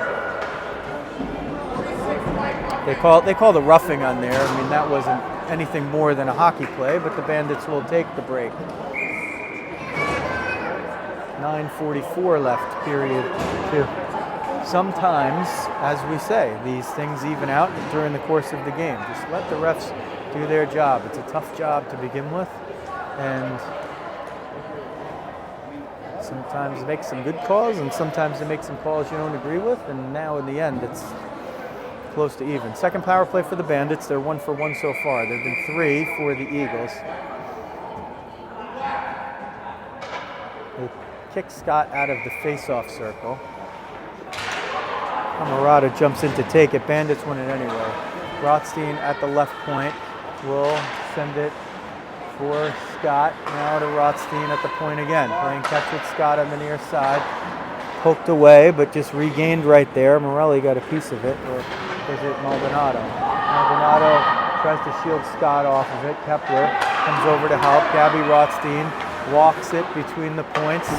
they call the roughing on there. I mean, that wasn't anything more than a hockey play, but the Bandits will take the break. 9:44 left, period 2. Sometimes, as we say, these things even out during the course of the game. Just let the refs do their job. It's a tough job to begin with, and sometimes they make some good calls, and sometimes they make some calls you don't agree with, and now in the end it's close to even. Second power play for the Bandits. They're 1 for 1 so far. There have been 3 for the Eagles. They kick Scott out of the face-off circle. Camarada jumps in to take it. Bandits win it anyway. Rothstein at the left point will send it for Scott. Now to Rothstein at the point again. Playing catch with Scott on the near side. Poked away, but just regained right there. Morelli got a piece of it, or is it Maldonado? Maldonado tries to shield Scott off of it. Kepler comes over to help. Gabby Rothstein walks it between the points.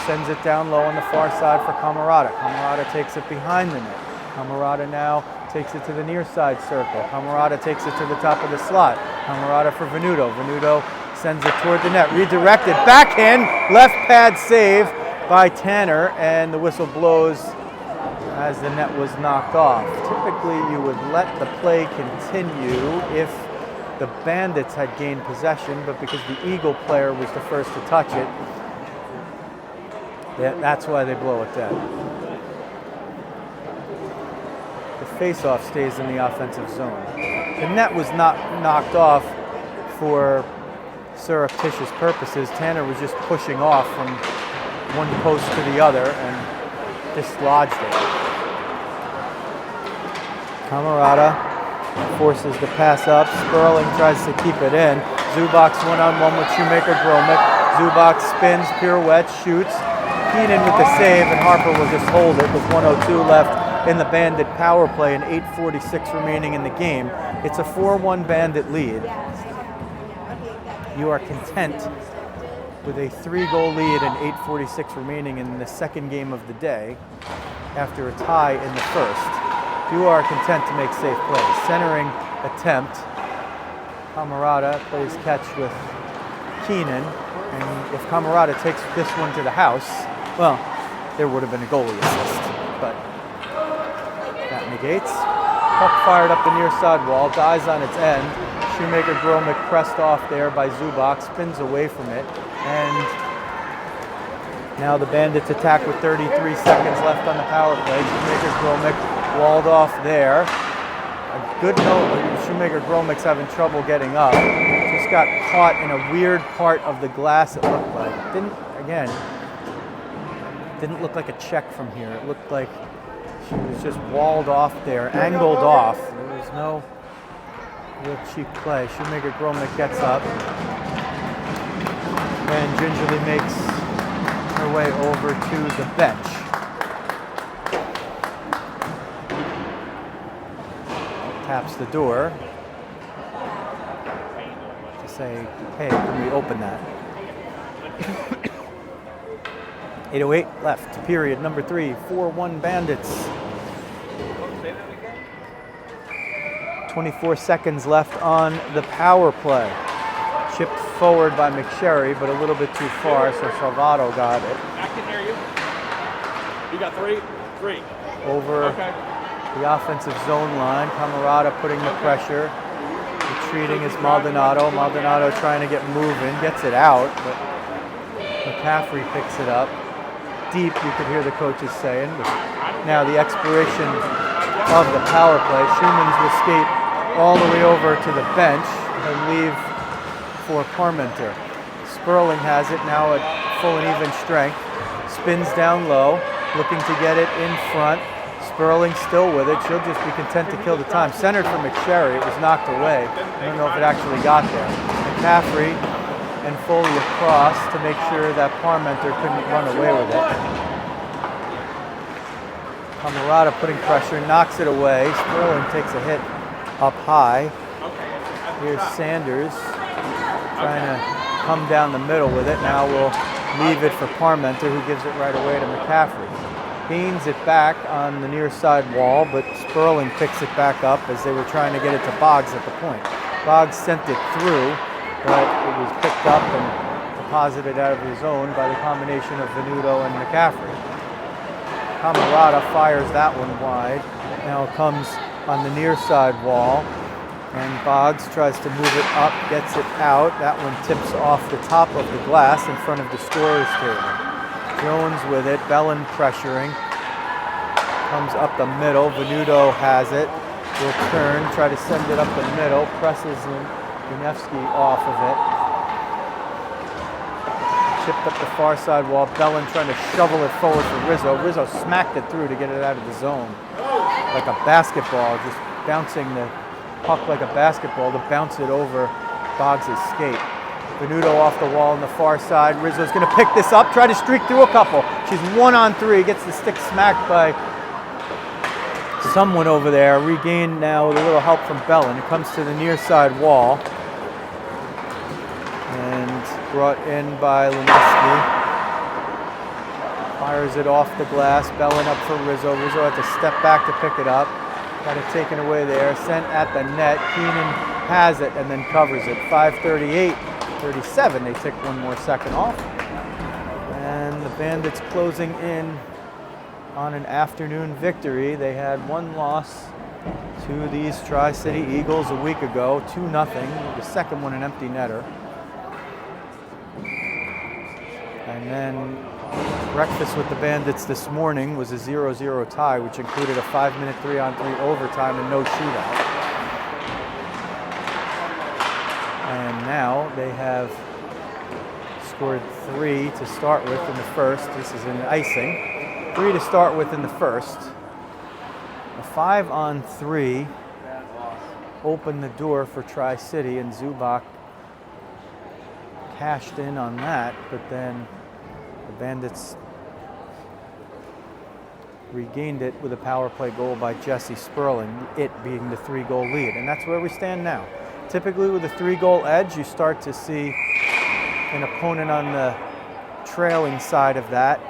Sends it down low on the far side for Camarada. Camarada takes it behind the net. Camarada now takes it to the near side circle. Camarada takes it to the top of the slot. Camarada for Venuto. Venuto sends it toward the net. Redirected. Backhand. Left pad save by Tanner. And the whistle blows as the net was knocked off. Typically you would let the play continue if the Bandits had gained possession, but because the Eagle player was the first to touch it, that's why they blow it dead. The face-off stays in the offensive zone. The net was not knocked off for surreptitious purposes. Tanner was just pushing off from one post to the other and dislodged it. Camarada forces the pass up. Sperling tries to keep it in. Zubak's one-on-one with Shoemaker-Gromick. Zubak spins, pirouette, shoots. Keenan with the save, and Harper will just hold it with 1:02 left in the Bandit power play and 8:46 remaining in the game. It's a 4-1 Bandit lead. You are content with a 3-goal lead and 8:46 remaining in the second game of the day after a tie in the first. You are content to make safe plays. Centering attempt. Camarada plays catch with Keenan, and if Camarada takes this one to the house, well, there would have been a goalie assist, but that negates. Puck fired up the near side wall, dies on its end. Shoemaker-Gromick pressed off there by Zubak, spins away from it, and now the Bandits attack with 33 seconds left on the power play. Shoemaker-Gromick walled off there. a good note. Shoemaker Gromik's having trouble getting up. Just got caught in a weird part of the glass, it looked like. Didn't look like a check from here. It looked like she was just walled off there, angled off. There was no real cheap play. Shoemaker Gromik gets up and gingerly makes her way over to the bench. Taps the door to say, hey, can we open that? 8:08 left, period number 3, 4-1 Bandits. 24 seconds left on the power play. Chipped forward by McSherry, but a little bit too far, so Salvato got it. I can hear you. You got three. Over the offensive zone line. Camarada putting the pressure. Retreating is Maldonado. Maldonado trying to get moving, gets it out, but McCaffrey picks it up. Deep, you could hear the coaches saying. But now the expiration of the power play. Schumann's will skate all the way over to the bench and leave for Parmenter. Sperling has it now at full and even strength. Spins down low, looking to get it in front. Sperling still with it. She'll just be content to kill the time. Centered for McSherry. It was knocked away. I don't know if it actually got there. McCaffrey and Foley across to make sure that Parmenter couldn't run away with it. Camarada putting pressure, knocks it away. Sperling takes a hit up high. Here's Sanders trying to come down the middle with it. Now we'll leave it for Parmenter, who gives it right away to McCaffrey. Gains it back on the near side wall, but Sperling picks it back up as they were trying to get it to Boggs at the point. Boggs sent it through, but it was picked up and deposited out of the zone by the combination of Venuto and McCaffrey. Camarada fires that one wide. Now it comes on the near side wall, and Boggs tries to move it up, gets it out. That one tips off the top of the glass in front of the scorer's table. Jones with it, Bellin pressuring. Comes up the middle, Venuto has it. Will turn, try to send it up the middle, presses Gunevsky off of it. Chipped up the far side wall, Bellin trying to shovel it forward for Rizzo. Rizzo smacked it through to get it out of the zone. Like a basketball, just bouncing the puck like a basketball to bounce it over Boggs' skate. Venuto off the wall on the far side. Rizzo's going to pick this up, try to streak through a couple. She's 1-on-3, gets the stick smacked by someone over there. Regained now with a little help from Bellin. It comes to the near side wall. And brought in by Lineski. Fires it off the glass. Bellin up for Rizzo. Rizzo had to step back to pick it up. Got it taken away there. Sent at the net. Keenan has it and then covers it. 5:38-37. They tick one more second off. And the Bandits closing in on an afternoon victory. They had one loss to these Tri-City Eagles a week ago, 2-0. The second one an empty netter. And then breakfast with the Bandits this morning was a 0-0 tie, which included a 5-minute 3-on-3 overtime and no shootout. And now they have scored 3 to start with in the first. This is an icing. 3 to start with in the first. A 5-on-3 opened the door for Tri-City, and Zubak cashed in on that, but then the Bandits regained it with a power play goal by Jesse Sperling, it being the 3-goal lead. And that's where we stand now. Typically with a 3-goal edge, you start to see an opponent on the trailing side of that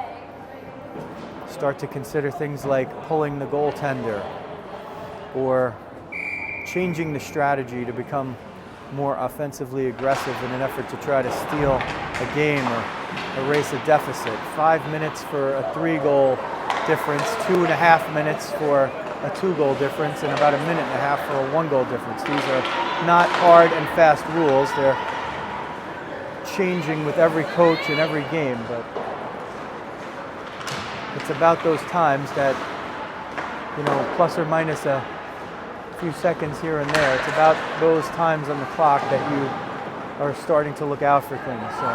start to consider things like pulling the goaltender or changing the strategy to become more offensively aggressive in an effort to try to steal a game or erase a deficit. 5 minutes for a 3-goal difference, 2.5 minutes for a 2-goal difference, and about 1.5 minutes for a 1-goal difference. These are not hard and fast rules. They're changing with every coach and every game, but it's about those times that, plus or minus a a few seconds here and there. It's about those times on the clock that you are starting to look out for things. So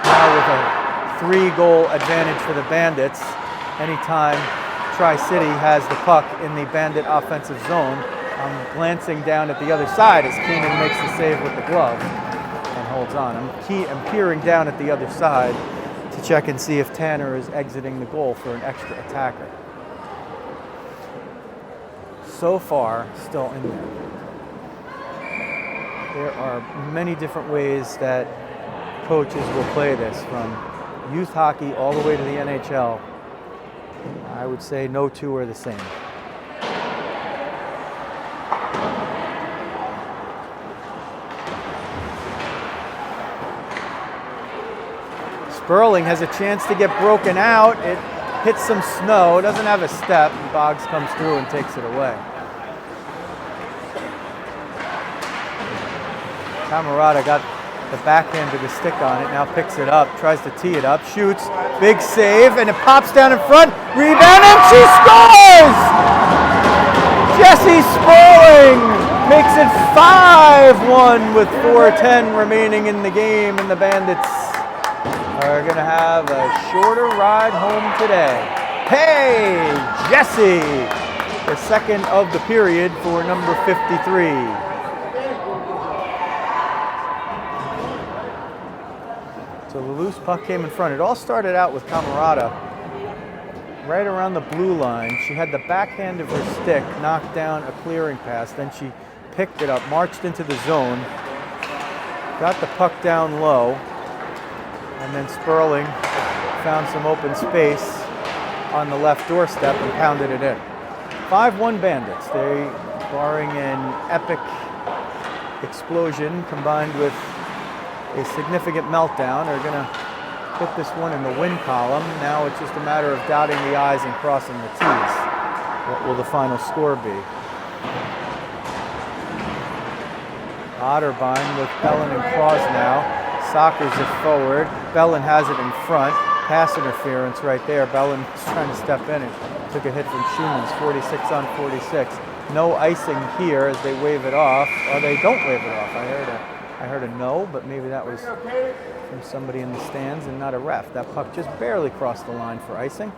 now with a 3-goal advantage for the Bandits, anytime Tri-City has the puck in the Bandit offensive zone, I'm glancing down at the other side as Keenan makes the save with the glove and holds on. I'm peering down at the other side to check and see if Tanner is exiting the goal for an extra attacker. So far, still in there. There are many different ways that coaches will play this, from youth hockey all the way to the NHL. I would say no two are the same. Sperling has a chance to get broken out. It hits some snow, doesn't have a step, and Boggs comes through and takes it away. Camarada got the backhand of the stick on it, now picks it up, tries to tee it up, shoots, big save, and it pops down in front, rebound, and she scores! Jessie Sperling makes it 5-1 with 4:10 remaining in the game, and the Bandits are going to have a shorter ride home today. Hey, Jessie! The second of the period for number 53. So the loose puck came in front. It all started out with Camarada right around the blue line. She had the backhand of her stick knocked down a clearing pass. Then she picked it up, marched into the zone, got the puck down low, and then Sperling found some open space on the left doorstep and pounded it in. 5-1 Bandits. They, barring an epic explosion combined with a significant meltdown, are going to put this one in the win column. Now it's just a matter of dotting the I's and crossing the T's. What will the final score be? Otterbein with Bellin and Claus now. Sockers it forward. Bellin has it in front. Pass interference right there. Bellin is trying to step in and took a hit from Schumann's. 46 on 46. No icing here as they wave it off. Or they don't wave it off. I heard a no, but maybe that was from somebody in the stands and not a ref. That puck just barely crossed the line for icing.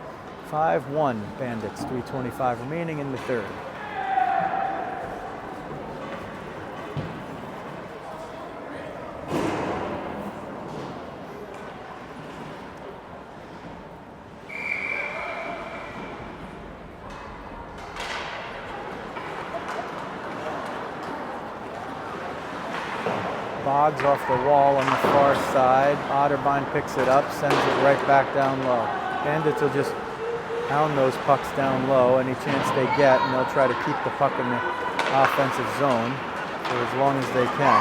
5-1 Bandits, 3:25 remaining in the third. Boggs off the wall on the far side. Otterbein picks it up, sends it right back down low. Bandits will just pound those pucks down low any chance they get, and they'll try to keep the puck in the offensive zone for as long as they can.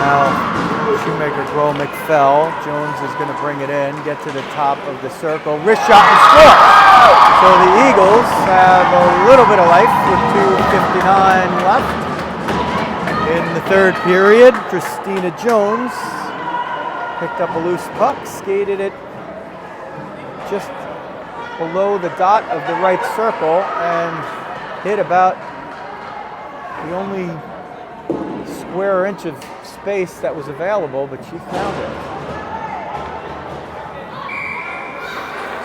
Now, Shoemaker, Groh, McFell. Jones is going to bring it in, get to the top of the circle. Wrist shot and score! So the Eagles have a little bit of life with 2:59 left. In the third period, Christina Jones picked up a loose puck, skated it just below the dot of the right circle, and hit about the only square inch of space that was available, but she found it.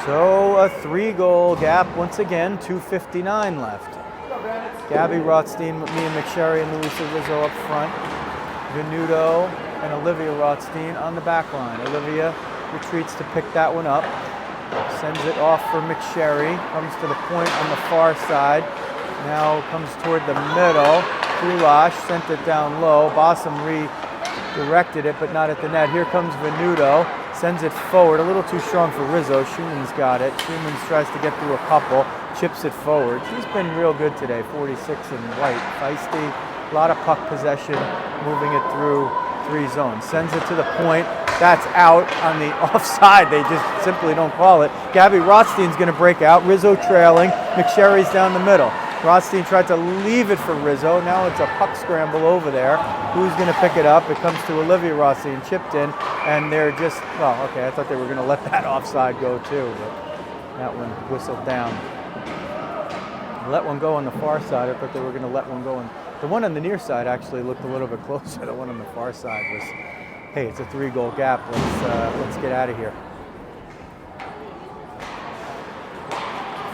So a 3-goal gap once again, 2:59 left. Gabby Rothstein with Mia McSherry and Louisa Rizzo up front. Venuto and Olivia Rothstein on the back line. Olivia retreats to pick that one up. Sends it off for McSherry. Comes to the point on the far side. Now comes toward the middle. Kulash sent it down low. Bossum redirected it, but not at the net. Here comes Venuto. Sends it forward. A little too strong for Rizzo. Schumann's got it. Schumann's tries to get through a couple. Chips it forward. She's been real good today. 46 in white. Feisty. A lot of puck possession. Moving it through 3 zones. Sends it to the point. That's out on the offside. They just simply don't call it. Gabby Rothstein's going to break out. Rizzo trailing. McSherry's down the middle. Rothstein tried to leave it for Rizzo. Now it's a puck scramble over there. Who's going to pick it up? It comes to Olivia Rothstein, chipped in, and they're just, well, okay, I thought they were going to let that offside go too, but that one whistled down. Let one go on the far side. I thought they were going to let one go The one on the near side actually looked a little bit closer. The one on the far side was, hey, it's a 3-goal gap. Let's get out of here.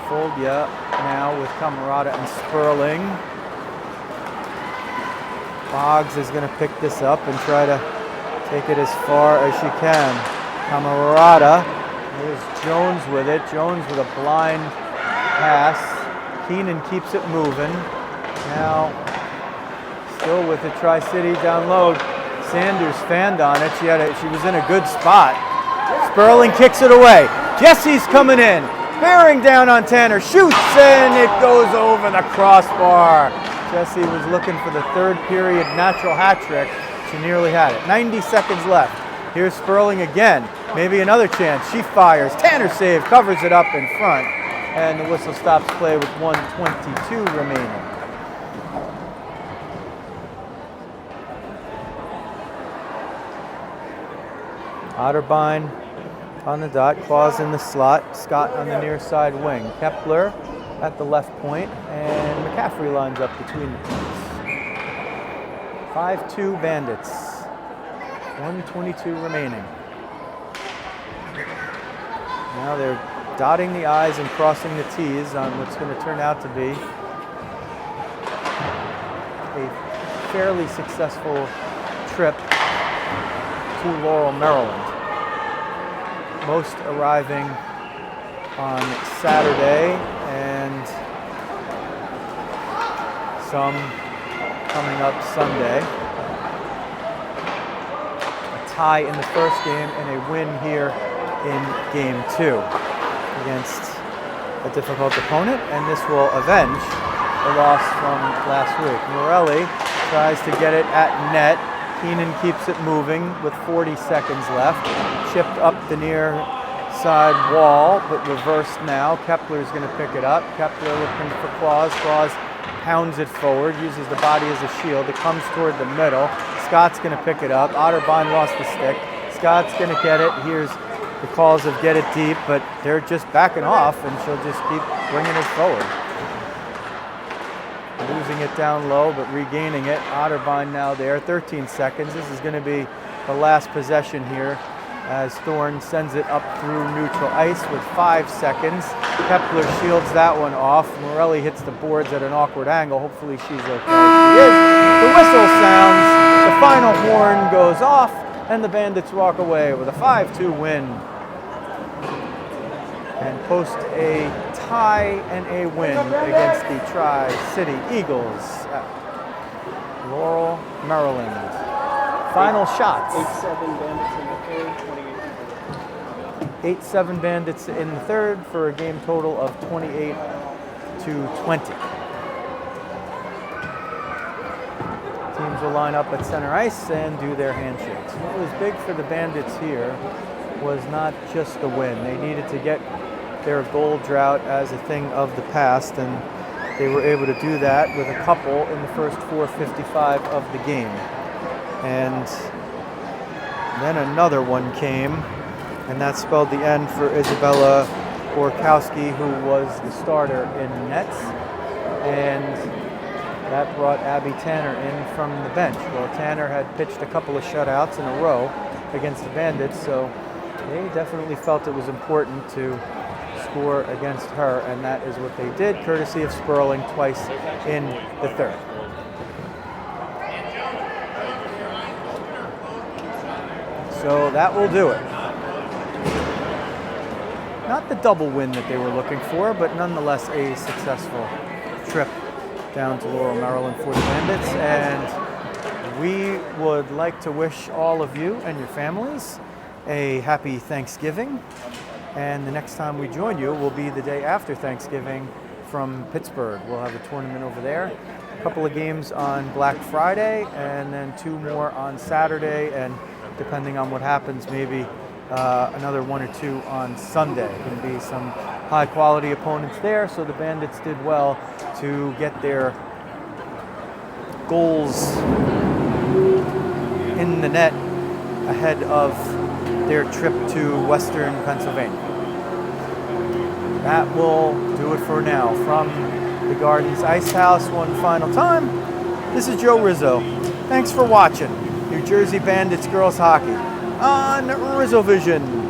Foldia now with Camarada and Sperling. Boggs is going to pick this up and try to take it as far as she can. Camarada. Here's Jones with it. Jones with a blind pass. Keenan keeps it moving. Now, still with the Tri-City down low. Sanders fanned on it. She was in a good spot. Sperling kicks it away. Jesse's coming in. Bearing down on Tanner. Shoots, and it goes over the crossbar. Jesse was looking for the third period natural hat trick. She nearly had it. 90 seconds left. Here's Sperling again. Maybe another chance. She fires. Tanner save. Covers it up in front. And the whistle stops play with 1:22 remaining. Otterbein on the dot. Claus in the slot. Scott on the near side wing. Kepler at the left point. And McCaffrey lines up between the points. 5-2 Bandits. 1:22 remaining. Now they're dotting the I's and crossing the T's on what's going to turn out to be a fairly successful trip to Laurel, Maryland. Most arriving on Saturday and some coming up Sunday. A tie in the first game and a win here in game 2 against a difficult opponent, and this will avenge the loss from last week. Morelli tries to get it at net. Keenan keeps it moving with 40 seconds left. Chipped up the near side wall, but reversed now. Kepler's going to pick it up. Kepler looking for Claus. Claus pounds it forward, uses the body as a shield. It comes toward the middle. Scott's going to pick it up. Otterbein lost the stick. Scott's going to get it. Here's the calls of get it deep, but they're just backing off, and she'll just keep bringing it forward. Losing it down low, but regaining it. Otterbein now there, 13 seconds. This is going to be the last possession here as Thorne sends it up through neutral ice with 5 seconds. Kepler shields that one off. Morelli hits the boards at an awkward angle. Hopefully she's okay. She is. The whistle sounds. The final horn goes off, and the Bandits walk away with a 5-2 win and post a tie and a win against the Tri-City Eagles at Laurel, Maryland. Final shots. 8-7 Bandits in the third, 8-7 Bandits in the third for a game total of 28-20. Teams will line up at center ice and do their handshakes. What was big for the Bandits here was not just the win. They needed to get their goal drought as a thing of the past, and they were able to do that with a couple in the first 4:55 of the game. And then another one came, and that spelled the end for Isabella Borkowski, who was the starter in nets, and that brought Abby Tanner in from the bench. Well, Tanner had pitched a couple of shutouts in a row against the Bandits, so they definitely felt it was important to score against her, and that is what they did, courtesy of Sperling twice in the third. So that will do it. Not the double win that they were looking for, but nonetheless a successful trip down to Laurel, Maryland for the Bandits, and we would like to wish all of you and your families a happy Thanksgiving. And the next time we join you will be the day after Thanksgiving from Pittsburgh. We'll have a tournament over there. A couple of games on Black Friday, and then 2 more on Saturday, and depending on what happens, maybe another 1 or 2 on Sunday. Going to be some high-quality opponents there, so the Bandits did well to get their goals in the net ahead of their trip to Western Pennsylvania. That will do it for now. From the Gardens Ice House one final time, This is Joe Rizzo. Thanks for watching New Jersey Bandits girls hockey on Rizzo Vision.